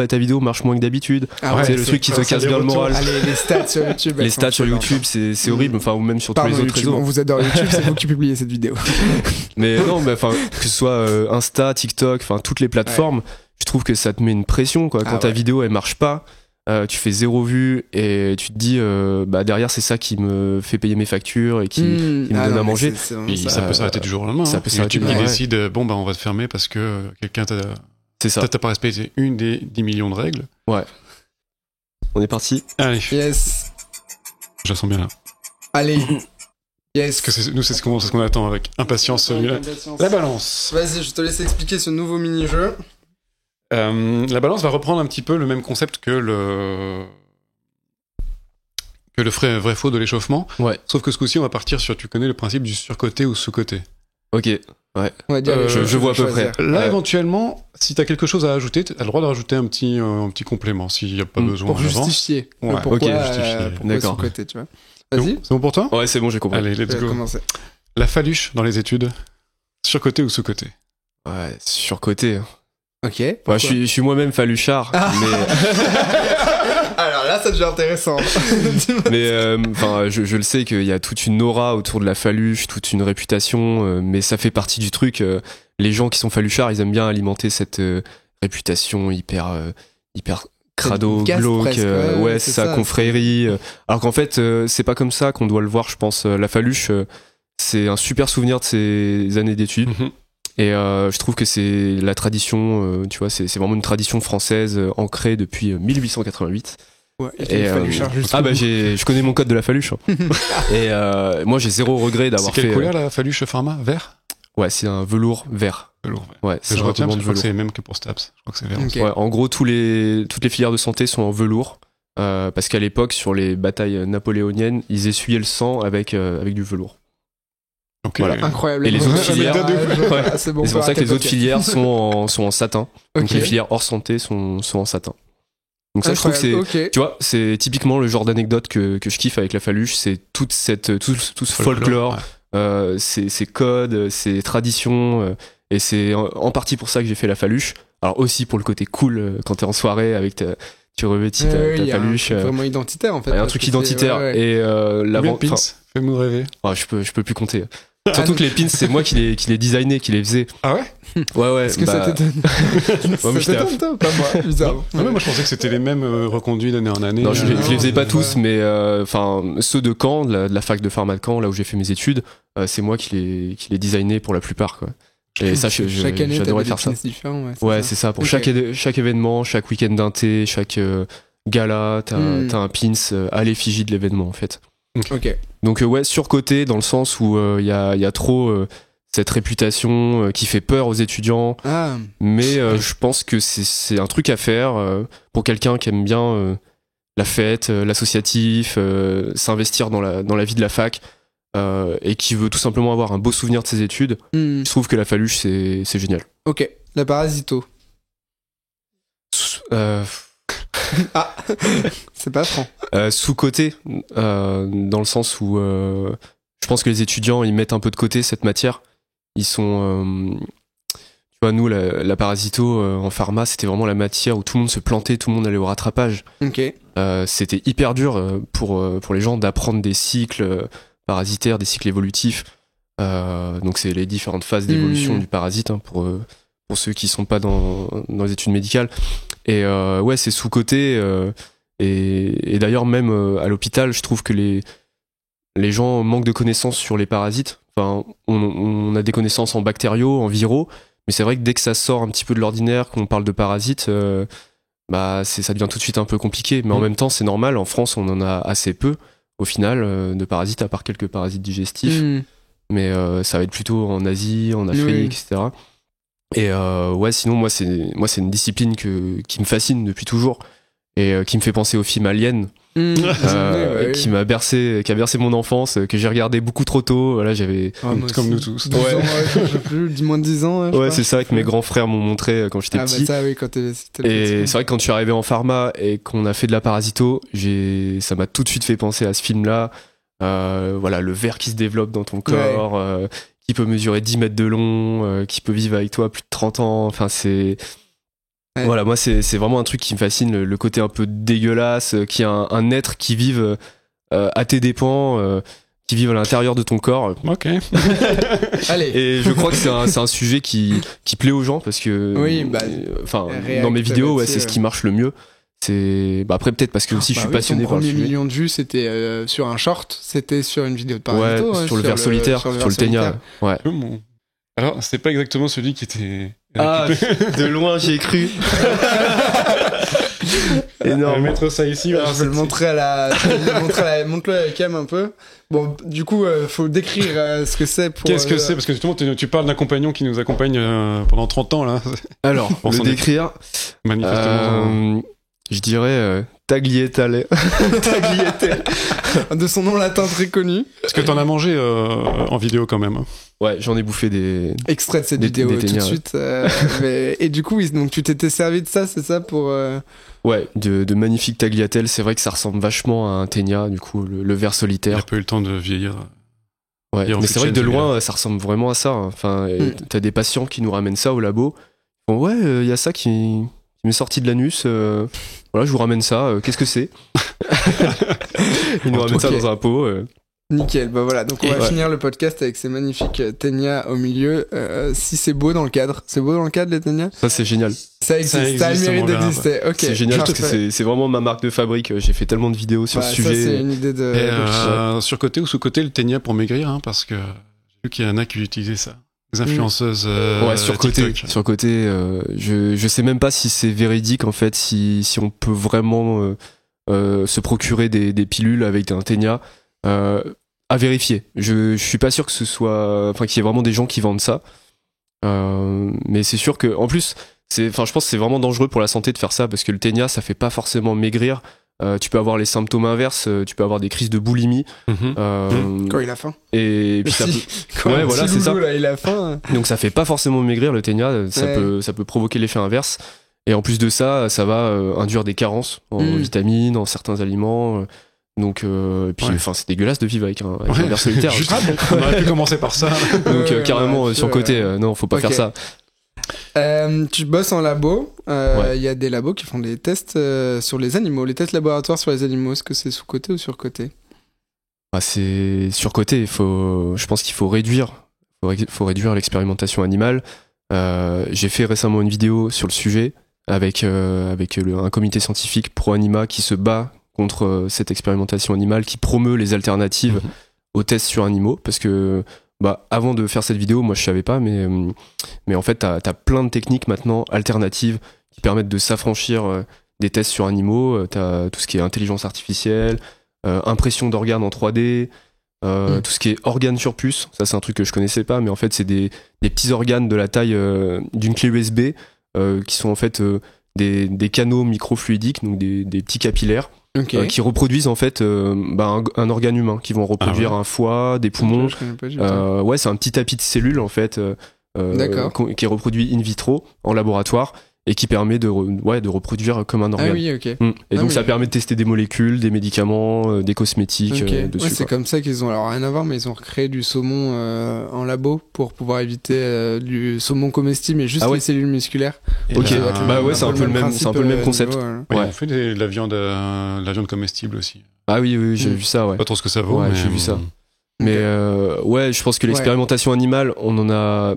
Ta vidéo marche moins que d'habitude. C'est le truc qui te casse bien le moral. Les stats sur YouTube. Les stats sur YouTube, c'est horrible. Enfin, ou même sur tous les autres réseaux. On vous adore YouTube, c'est vous qui publiez cette vidéo. Mais non, que ce soit Insta, TikTok, enfin toutes les plateformes, je trouve que ça te met une pression, quoi. Quand ta vidéo elle marche pas, tu fais 0 vue et tu te dis derrière c'est ça qui me fait payer mes factures et qui me donne à manger. Ça peut s'arrêter du jour au lendemain. Ça peut s'arrêter. YouTube qui décide on va te fermer parce que quelqu'un t'as pas respecté une des 10 millions de règles. Ouais. On est parti. Allez. Yes. Je la sens bien là. Allez. Yes. Parce que nous c'est ce qu'on attend avec impatience celui-là. La balance. Vas-y, je te laisse expliquer ce nouveau mini-jeu. La balance va reprendre un petit peu le même concept que le vrai faux de l'échauffement. Ouais. Sauf que ce coup-ci, on va partir sur, tu connais le principe du surcoté ou sous-coté. Ok. Ouais. Je vois à peu près. Là, éventuellement, si t'as quelque chose à ajouter, t'as le droit de rajouter un petit complément s'il n'y a pas besoin. Pour justifier. Pourquoi d'accord. Sous-coté, tu vois. Vas-y. C'est bon pour toi ? Ouais, c'est bon, j'ai compris. Allez, let's go. La faluche dans les études, surcoté ou sous-coté ? Ouais, surcoté. Ok. Je suis moi-même faluchard, mais... Alors là, ça devient intéressant. Mais enfin, je le sais qu'il y a toute une aura autour de la faluche, toute une réputation, mais ça fait partie du truc. Les gens qui sont faluchards, ils aiment bien alimenter cette réputation hyper crado, glauque, presque, ouais, c'est ça, confrérie. Alors qu'en fait, c'est pas comme ça qu'on doit le voir, je pense. La faluche, c'est un super souvenir de ces années d'études. Et je trouve que c'est la tradition, tu vois, c'est vraiment une tradition française ancrée depuis 1888. Ouais, et je connais mon code de la faluche. Hein. Et moi, j'ai zéro regret d'avoir fait. C'est quelle couleur la faluche format vert? Ouais, c'est un velours vert. Ouais, c'est je retiens, parce que je crois que c'est même que pour Staps. Je crois que c'est vert. Okay. Ouais, en gros, toutes les filières de santé sont en velours. Parce qu'à l'époque, sur les batailles napoléoniennes, ils essuyaient le sang avec du velours. Okay. Voilà. Incroyable. Et les autres filières, c'est bon, pour ça que les autres filières sont en satin. Donc les filières hors santé sont en satin. Donc ça, je trouve que c'est, tu vois, c'est typiquement le genre d'anecdote que je kiffe avec la faluche, c'est tout ce folklore, ces codes, ces traditions, et c'est en partie pour ça que j'ai fait la faluche. Alors aussi pour le côté cool, quand t'es en soirée avec tu revêtis ta faluche. C'est vraiment identitaire en fait. Il y a un truc identitaire. Et l'avant, fais-moi rêver. Je peux plus compter. Surtout que les pins, c'est moi qui les designais, qui les faisais. Ah ouais? Ouais. Est-ce que ça t'étonne? Ouais, ça t'étonne, toi? Pas moi, bizarre. Non, mais moi je pensais que c'était les mêmes reconduits d'année en année. Non, je les faisais pas tous, mais ceux de Caen, de la fac de pharma de Caen, là où j'ai fait mes études, c'est moi qui les designais pour la plupart, quoi. Et ça, chaque année, j'adorais faire ça. Ouais, c'est ça. Pour chaque événement, chaque week-end d'inté, chaque gala, t'as un pins à l'effigie de l'événement, en fait. Ok. Donc ouais, surcoté dans le sens où il y a trop cette réputation qui fait peur aux étudiants. Mais je pense que c'est un truc à faire pour quelqu'un qui aime bien la fête, l'associatif, s'investir dans la vie de la fac et qui veut tout simplement avoir un beau souvenir de ses études. Je trouve que la faluche c'est génial. Ok. La parasito. C'est pas franc. Sous-côté, dans le sens où je pense que les étudiants ils mettent un peu de côté cette matière. Ils sont, tu vois, nous la parasito en pharma, c'était vraiment la matière où tout le monde se plantait, tout le monde allait au rattrapage. Ok. C'était hyper dur pour les gens d'apprendre des cycles parasitaires, des cycles évolutifs. Donc c'est les différentes phases d'évolution du parasite, hein, pour ceux qui sont pas dans les études médicales. Et ouais, c'est sous-côté. Et d'ailleurs, même à l'hôpital, je trouve que les gens manquent de connaissances sur les parasites. Enfin, on a des connaissances en bactériaux, en viraux, mais c'est vrai que dès que ça sort un petit peu de l'ordinaire, qu'on parle de parasites, ça devient tout de suite un peu compliqué. Mais en même temps, c'est normal. En France, on en a assez peu, au final, de parasites, à part quelques parasites digestifs. Mais ça va être plutôt en Asie, en Afrique, etc. Et ouais, sinon moi c'est une discipline qui me fascine depuis toujours et qui me fait penser au film Alien, qui a bercé mon enfance, que j'ai regardé beaucoup trop tôt. Voilà, j'avais comme nous tous. Moins de 10 ans. Ouais, c'est ça que mes grands frères m'ont montré quand j'étais petit. Ça, oui, quand t'es et c'est vrai que quand je suis arrivé en pharma et qu'on a fait de la parasito, ça m'a tout de suite fait penser à ce film-là. Voilà, le ver qui se développe dans ton corps. Qui peut mesurer 10 mètres de long, qui peut vivre avec toi plus de 30 ans. Enfin, c'est... Ouais. Voilà, moi, c'est vraiment un truc qui me fascine, le côté un peu dégueulasse, qui a un être qui vive à tes dépens, qui vive à l'intérieur de ton corps. Ok. Allez. Et je crois que c'est un sujet qui plaît aux gens, parce que... Oui, dans mes vidéos, ouais, c'est ce qui marche le mieux. C'est après peut-être parce que aussi je suis passionné par le sujet. Le premier million de vues c'était sur un short, c'était sur une vidéo de parasito, sur le ver solitaire, sur le ténia. Ouais. Alors c'est pas exactement celui qui était. De loin j'ai cru. Énorme. On va mettre ça ici. Alors, je vais le montrer montre-le à la cam un peu. Bon, du coup, faut décrire ce que c'est pour. Qu'est-ce que c'est? Parce que justement, tu parles d'un compagnon qui nous accompagne pendant 30 ans là. Alors, pour le décrire. Manifestement. Je dirais tagliatelle. Tagliatelle. De son nom latin très connu. Est-ce que t'en as mangé en vidéo quand même? Ouais, j'en ai bouffé des... Extrait de cette vidéo tout de suite. Et du coup, donc tu t'étais servi de ça, c'est ça pour... Ouais, de magnifiques tagliatelles. C'est vrai que ça ressemble vachement à un ténia, du coup, le ver solitaire. Il a pas eu le temps de vieillir. Ouais, mais c'est vrai que de loin, ça ressemble vraiment à ça. Enfin, t'as des patients qui nous ramènent ça au labo. Bon, ouais, il y a ça qui m'est sorti de l'anus. Voilà, je vous ramène ça. Qu'est-ce que c'est? Il nous ramène ça dans un pot. Nickel, bah voilà, donc on va finir le podcast avec ces magnifiques ténias au milieu. Si c'est beau dans le cadre, les ténias? Ça c'est génial. Ça existe, ça a le mérite d'exister. Ok. C'est génial parce que c'est vraiment ma marque de fabrique. J'ai fait tellement de vidéos sur ce sujet. Ça c'est une idée de. Sur côté ou sous côté le ténia pour maigrir, hein, parce que j'ai vu qu'il y en a qui utilisaient ça. Les influenceuses. Sur côté. Sur côté, je sais même pas si c'est véridique en fait, si on peut vraiment se procurer des pilules avec un ténia. À vérifier. Je suis pas sûr que ce soit, enfin qu'il y ait vraiment des gens qui vendent ça. Mais c'est sûr que, en plus, je pense que c'est vraiment dangereux pour la santé de faire ça parce que le ténia, ça fait pas forcément maigrir. Tu peux avoir les symptômes inverses. Tu peux avoir des crises de boulimie. Quand il a faim. Et puis ça peut. Ouais, voilà, c'est ça. Là, il a faim. Donc ça fait pas forcément maigrir le ténia. Ça peut provoquer l'effet inverse. Et en plus de ça, ça va induire des carences en vitamines, en certains aliments. Donc puis c'est dégueulasse de vivre avec un ver solitaire. On aurait pu commencer par ça. Donc carrément sur le côté non, faut pas faire ça. Tu bosses en labo, y a des labos qui font des tests sur les animaux, les tests laboratoires sur les animaux. Est-ce que c'est sous côté ou sur côté? C'est sur côté. Je pense qu'il faut réduire l'expérimentation animale. J'ai fait récemment une vidéo sur le sujet avec un comité scientifique pro anima qui se bat contre cette expérimentation animale, qui promeut les alternatives aux tests sur animaux, parce que avant de faire cette vidéo, moi je savais pas, mais en fait t'as plein de techniques maintenant alternatives qui permettent de s'affranchir des tests sur animaux. T'as tout ce qui est intelligence artificielle, impression d'organes en 3D, tout ce qui est organes sur puce. Ça c'est un truc que je connaissais pas, mais en fait c'est des petits organes de la taille d'une clé USB qui sont en fait des canaux microfluidiques, donc des petits capillaires. Qui reproduisent en fait un organe humain, qui vont reproduire un foie, des poumons. C'est un petit tapis de cellules en fait qui est reproduit in vitro en laboratoire et qui permet de reproduire comme un organe. Et donc ça permet de tester des molécules, des médicaments, des cosmétiques dessus. C'est comme ça qu'ils ont, alors rien à voir, mais ils ont recréé du saumon en labo pour pouvoir éviter du saumon comestible, mais juste les cellules musculaires. C'est un peu le même concept. On fait de la viande comestible aussi. Ah oui, j'ai vu ça. Pas trop ce que ça vaut. J'ai vu ça. Mais je pense que l'expérimentation animale, on en a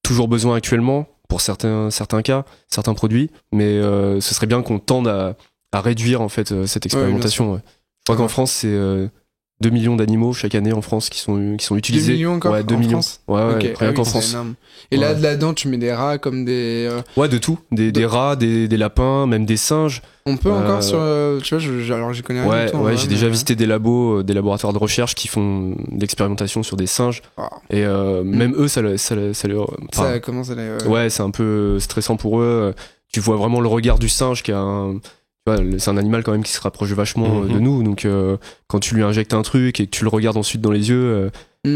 toujours besoin actuellement. Pour certains cas, certains produits, mais ce serait bien qu'on tende à réduire en fait cette expérimentation. Je crois qu'en France, c'est 2 millions d'animaux chaque année en France qui sont utilisés. 2 millions encore 2 millions. France Rien qu'en France. Et là-dedans, tu mets des rats comme des... de tout. Des rats, des lapins, même des singes. On peut encore sur... tu vois, alors j'y connais rien du tout. J'ai déjà visité des laboratoires de recherche qui font d'expérimentation sur des singes. Et même eux, ça commence à aller... c'est un peu stressant pour eux. Tu vois vraiment le regard du singe qui a c'est un animal quand même qui se rapproche vachement de nous. Donc quand tu lui injectes un truc et que tu le regardes ensuite dans les yeux...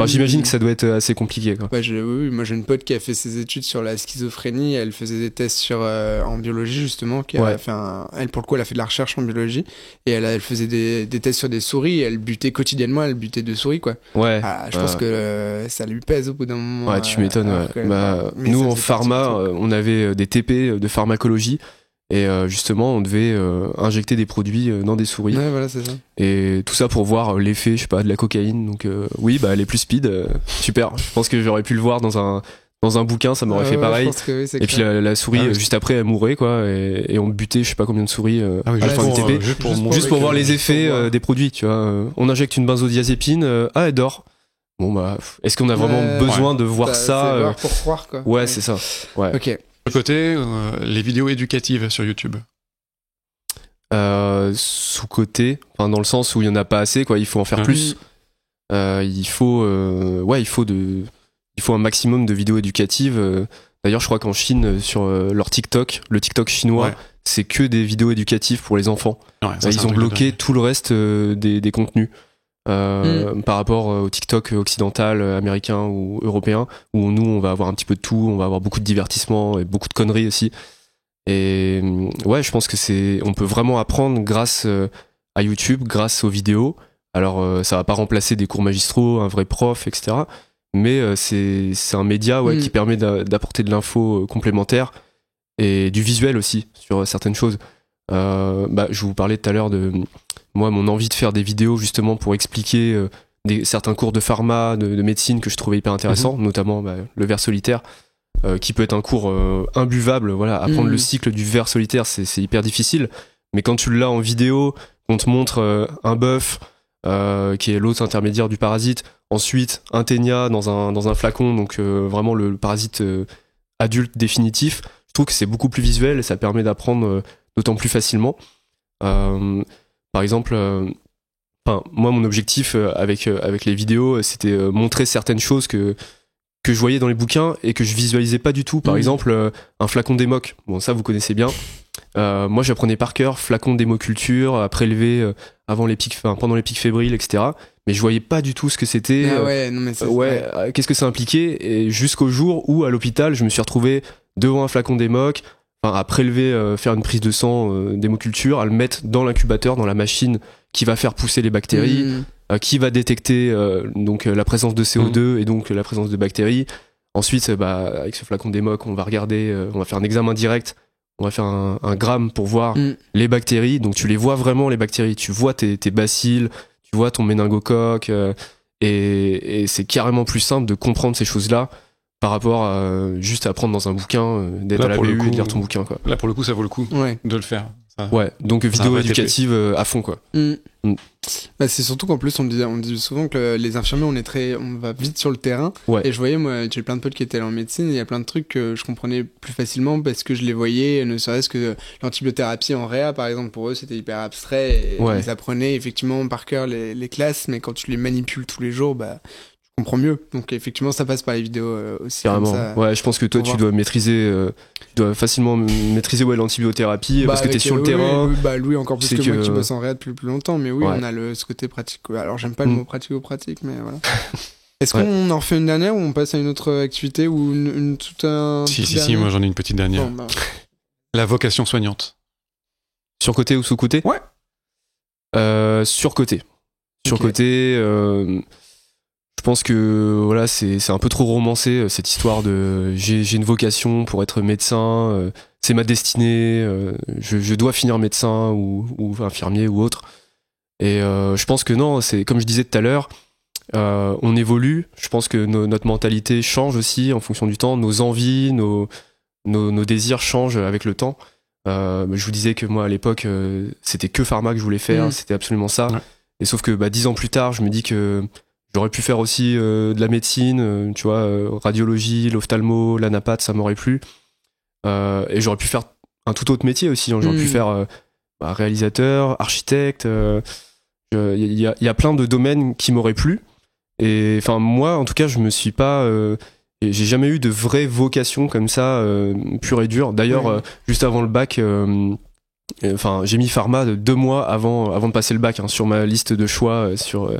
j'imagine que ça doit être assez compliqué, quoi. Oui, moi j'ai une pote qui a fait ses études sur la schizophrénie. Elle faisait des tests en biologie justement. Elle pour le coup elle a fait de la recherche en biologie et elle faisait des tests sur des souris. Et elle butait quotidiennement, elle butait 2 souris, quoi. Je pense que ça lui pèse au bout d'un moment. Tu m'étonnes. Nous en pharma, on avait des TP de pharmacologie. Et justement, on devait injecter des produits dans des souris. C'est ça. Et tout ça pour voir l'effet, je sais pas, de la cocaïne. Donc elle est plus speed. Super. Je pense que j'aurais pu le voir dans un bouquin, ça m'aurait fait pareil. Et puis la souris, juste après, elle mourait, quoi. Et on butait, je sais pas combien de souris à la fin du TP. Juste pour voir les effets des produits, tu vois. On injecte une benzodiazépine, elle dort. Est-ce qu'on a vraiment besoin de voir ça voir pour croire, quoi. Ouais, c'est ça. Ouais. Ok. De côté, les vidéos éducatives sur YouTube. Sous-côté, dans le sens où il y en a pas assez, quoi. Il faut en faire plus. Il faut un maximum de vidéos éducatives. D'ailleurs, je crois qu'en Chine, sur leur TikTok, le TikTok chinois, c'est que des vidéos éducatives pour les enfants. Ils ont bloqué tout le reste des contenus. Par rapport au TikTok occidental, américain ou européen, où nous on va avoir un petit peu de tout, on va avoir beaucoup de divertissement et beaucoup de conneries aussi. Et je pense que on peut vraiment apprendre grâce à YouTube, grâce aux vidéos. Alors ça va pas remplacer des cours magistraux, un vrai prof, etc. Mais c'est un média qui permet d'apporter de l'info complémentaire et du visuel aussi sur certaines choses. Je vous parlais tout à l'heure de moi, mon envie de faire des vidéos justement pour expliquer certains cours de pharma, de médecine que je trouvais hyper intéressants, notamment le ver solitaire, qui peut être un cours imbuvable. Voilà, apprendre le cycle du ver solitaire, c'est hyper difficile. Mais quand tu l'as en vidéo, on te montre un bœuf qui est l'hôte intermédiaire du parasite, ensuite un ténia dans un flacon, donc vraiment le parasite adulte définitif. Je trouve que c'est beaucoup plus visuel et ça permet d'apprendre d'autant plus facilement. Par exemple, moi mon objectif avec les vidéos, c'était montrer certaines choses que je voyais dans les bouquins et que je visualisais pas du tout. Par exemple, un flacon d'émoc. Bon, ça vous connaissez bien. Moi j'apprenais par cœur flacon d'hémoculture à prélever pendant les pics fébriles, etc. Mais je voyais pas du tout ce que c'était. Qu'est-ce que ça impliquait, et jusqu'au jour où à l'hôpital je me suis retrouvé devant un flacon d'émoc, à prélever, faire une prise de sang d'hémoculture, à le mettre dans l'incubateur, dans la machine qui va faire pousser les bactéries, qui va détecter donc la présence de CO2 et donc la présence de bactéries. Ensuite, avec ce flacon d'émoc, on va regarder, on va faire un examen direct, on va faire un gramme pour voir les bactéries. Donc tu les vois vraiment, les bactéries. Tu vois tes bacilles, tu vois ton méningocoque, et c'est carrément plus simple de comprendre ces choses-là par rapport à juste apprendre dans un bouquin, d'être à la BU et de lire ton bouquin, quoi. Là, pour le coup, ça vaut le coup de le faire. Ça. Ouais, donc vidéo éducative à fond, quoi. C'est surtout qu'en plus, on dit souvent que les infirmiers, on va vite sur le terrain. Ouais. Et je voyais, moi, j'ai plein de potes qui étaient en médecine, et il y a plein de trucs que je comprenais plus facilement parce que je les voyais, ne serait-ce que l'antibiothérapie en réa, par exemple, pour eux, c'était hyper abstrait. Et ils apprenaient effectivement par cœur les classes, mais quand tu les manipules tous les jours, tu comprends mieux. Donc effectivement, ça passe par les vidéos aussi. Carrément. Comme ça, ouais, je pense que toi, tu dois maîtriser, facilement maîtriser l'antibiothérapie parce que t'es sur le terrain. Louis encore plus que moi qui bosse en réa depuis plus longtemps, mais oui, on a ce côté pratique. Alors j'aime pas le mot pratico-pratique, mais voilà. Est-ce qu'on en refait une dernière ou on passe à une autre activité ou Si, moi j'en ai une petite dernière. La vocation soignante. Surcoté ou sous-côté ? Ouais. Surcoté. Surcoté. Je pense que voilà, c'est un peu trop romancé, cette histoire de j'ai une vocation pour être médecin, c'est ma destinée, je dois finir médecin ou infirmier ou autre. Et je pense que non, c'est comme je disais tout à l'heure, on évolue. Je pense que notre mentalité change aussi en fonction du temps, nos envies, nos désirs changent avec le temps. Je vous disais que moi à l'époque, c'était que pharma que je voulais faire, c'était absolument ça. Ouais. Et sauf que 10 ans plus tard, je me dis que j'aurais pu faire aussi de la médecine, tu vois, radiologie, l'ophtalmo, l'anapath, ça m'aurait plu. Et j'aurais pu faire un tout autre métier aussi. J'aurais pu faire réalisateur, architecte. Il y a plein de domaines qui m'auraient plu. Et enfin, moi, en tout cas, je me suis pas... j'ai jamais eu de vraie vocation comme ça, pure et dure. D'ailleurs, juste avant le bac... j'ai mis pharma 2 mois avant de passer le bac, sur ma liste de choix sur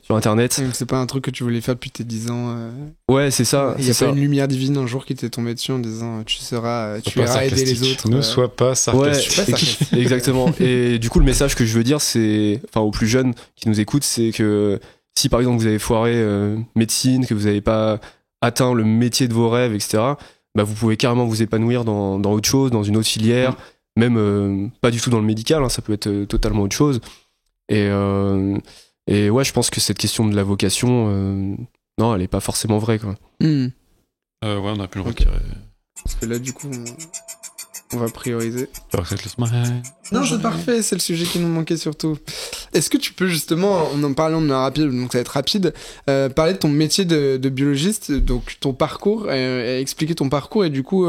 internet. C'est pas un truc que tu voulais faire depuis tes 10 ans. Ouais, c'est ça. Il y a pas une lumière divine un jour qui t'est tombée dessus en disant tu iras aider les autres. Ne sois pas sarcastique. Ouais, exactement. Et du coup, le message que je veux dire, c'est, aux plus jeunes qui nous écoutent, c'est que si par exemple vous avez foiré médecine, que vous n'avez pas atteint le métier de vos rêves, etc., vous pouvez carrément vous épanouir dans autre chose, dans une autre filière. Même pas du tout dans le médical, ça peut être totalement autre chose. Et ouais, je pense que cette question de la vocation, non, elle est pas forcément vraie, quoi. Ouais, on a pu le retirer. Parce que là, du coup, on va prioriser. Non, c'est parfait, c'est le sujet qui nous manquait surtout. Est-ce que tu peux justement, en parlant de rapide, donc ça va être rapide, parler de ton métier de biologiste, donc ton parcours, expliquer ton parcours, et du coup,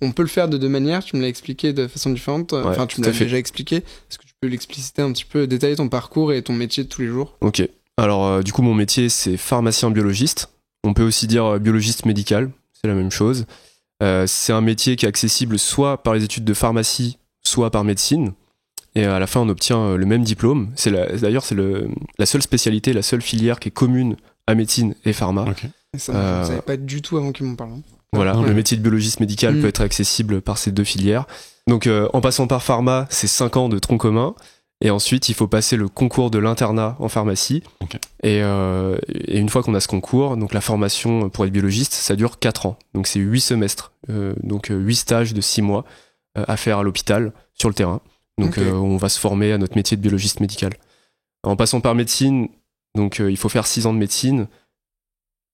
on peut le faire de 2 manières, tu me l'as expliqué de façon différente, tu me l'as déjà expliqué. Est-ce que tu peux l'expliciter un petit peu, détailler ton parcours et ton métier de tous les jours ? Ok, alors du coup, mon métier, c'est pharmacien biologiste. On peut aussi dire biologiste médical, c'est la même chose. C'est un métier qui est accessible soit par les études de pharmacie, soit par médecine. Et à la fin, on obtient le même diplôme. D'ailleurs, c'est la seule spécialité, la seule filière qui est commune à médecine et pharma. Okay. Et ça, je savais pas du tout avant qu'ils m'en parlent. Voilà, le métier de biologiste médical peut être accessible par ces 2 filières. Donc, en passant par pharma, c'est 5 ans de tronc commun. Et ensuite, il faut passer le concours de l'internat en pharmacie. Okay. Et une fois qu'on a ce concours, donc la formation pour être biologiste, ça dure 4 ans. Donc c'est 8 semestres, donc 8 stages de 6 mois à faire à l'hôpital, sur le terrain. Donc on va se former à notre métier de biologiste médical. En passant par médecine, donc il faut faire 6 ans de médecine,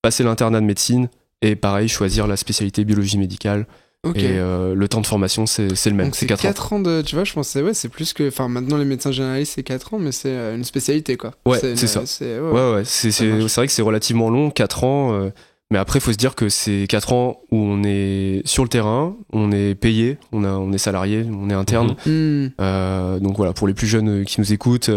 passer l'internat de médecine, et pareil, choisir la spécialité biologie médicale. Okay. Et le temps de formation, c'est le même. Donc c'est 4 ans de. Tu vois, je pensais, c'est plus que. Enfin, maintenant, les médecins généralistes, c'est 4 ans, mais c'est une spécialité, quoi. Ouais, c'est ça. C'est vrai que c'est relativement long, 4 ans. Mais après, il faut se dire que c'est 4 ans où on est sur le terrain, on est payé, on est salarié, on est interne. Donc voilà, pour les plus jeunes qui nous écoutent,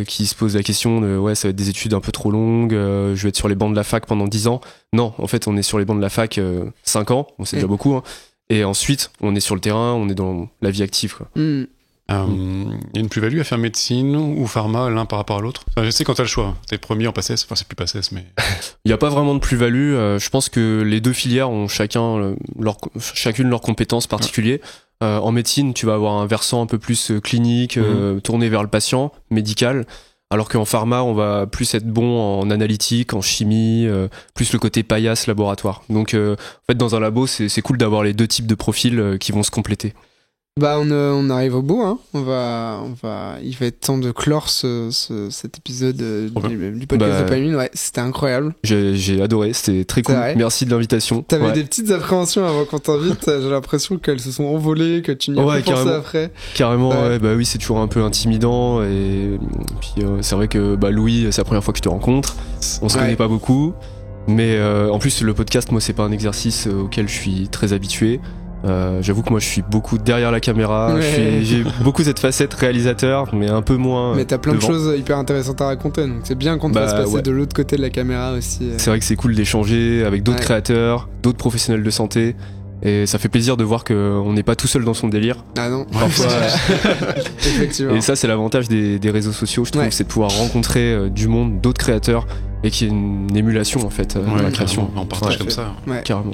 qui se posent la question de ça va être des études un peu trop longues, je vais être sur les bancs de la fac pendant 10 ans. Non, en fait, on est sur les bancs de la fac 5 ans, c'est déjà beaucoup. Hein. Et ensuite, on est sur le terrain, on est dans la vie active, quoi. Il y a une plus-value à faire médecine ou pharma l'un par rapport à l'autre. Enfin, je sais quand t'as le choix. T'es premier en PACES, enfin c'est plus PACES, mais... Il n'y a pas vraiment de plus-value. Je pense que les deux filières ont chacune leurs compétences particulières. En médecine, tu vas avoir un versant un peu plus clinique, tourné vers le patient, médical. Alors qu'en pharma, on va plus être bon en analytique, en chimie, plus le côté paillasse laboratoire. Donc en fait, dans un labo, c'est cool d'avoir les deux types de profils qui vont se compléter. On arrive au bout, hein. Il va être temps de clore cet épisode du podcast de Pamine. Ouais, c'était incroyable. J'ai adoré, c'était très cool. Merci de l'invitation. T'avais des petites appréhensions avant qu'on t'invite. J'ai l'impression qu'elles se sont envolées, que tu n'y as pas pensé après. Carrément, oui, c'est toujours un peu intimidant. Et puis c'est vrai que Louis, c'est la première fois que je te rencontre. On se connaît pas beaucoup. Mais en plus, le podcast, moi, c'est pas un exercice auquel je suis très habitué. J'avoue que moi je suis beaucoup derrière la caméra, j'ai beaucoup cette facette réalisateur, mais un peu moins. Mais t'as plein de choses hyper intéressantes à raconter, donc c'est bien qu'on te fasse passer de l'autre côté de la caméra aussi. C'est vrai que c'est cool d'échanger avec d'autres créateurs, d'autres professionnels de santé. Et ça fait plaisir de voir qu'on n'est pas tout seul dans son délire. Ah non. Parfois, effectivement. Et ça, c'est l'avantage des réseaux sociaux, je trouve, c'est de pouvoir rencontrer du monde, d'autres créateurs, et qu'il y ait une émulation en fait à la création. On partage comme ça. Carrément.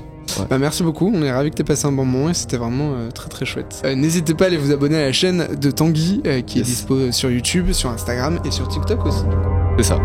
Ouais. Merci beaucoup, on est ravis que t'aies passé un bon moment et c'était vraiment très très chouette. N'hésitez pas à aller vous abonner à la chaîne de Tanguy qui est dispo sur YouTube, sur Instagram et sur TikTok aussi. C'est ça.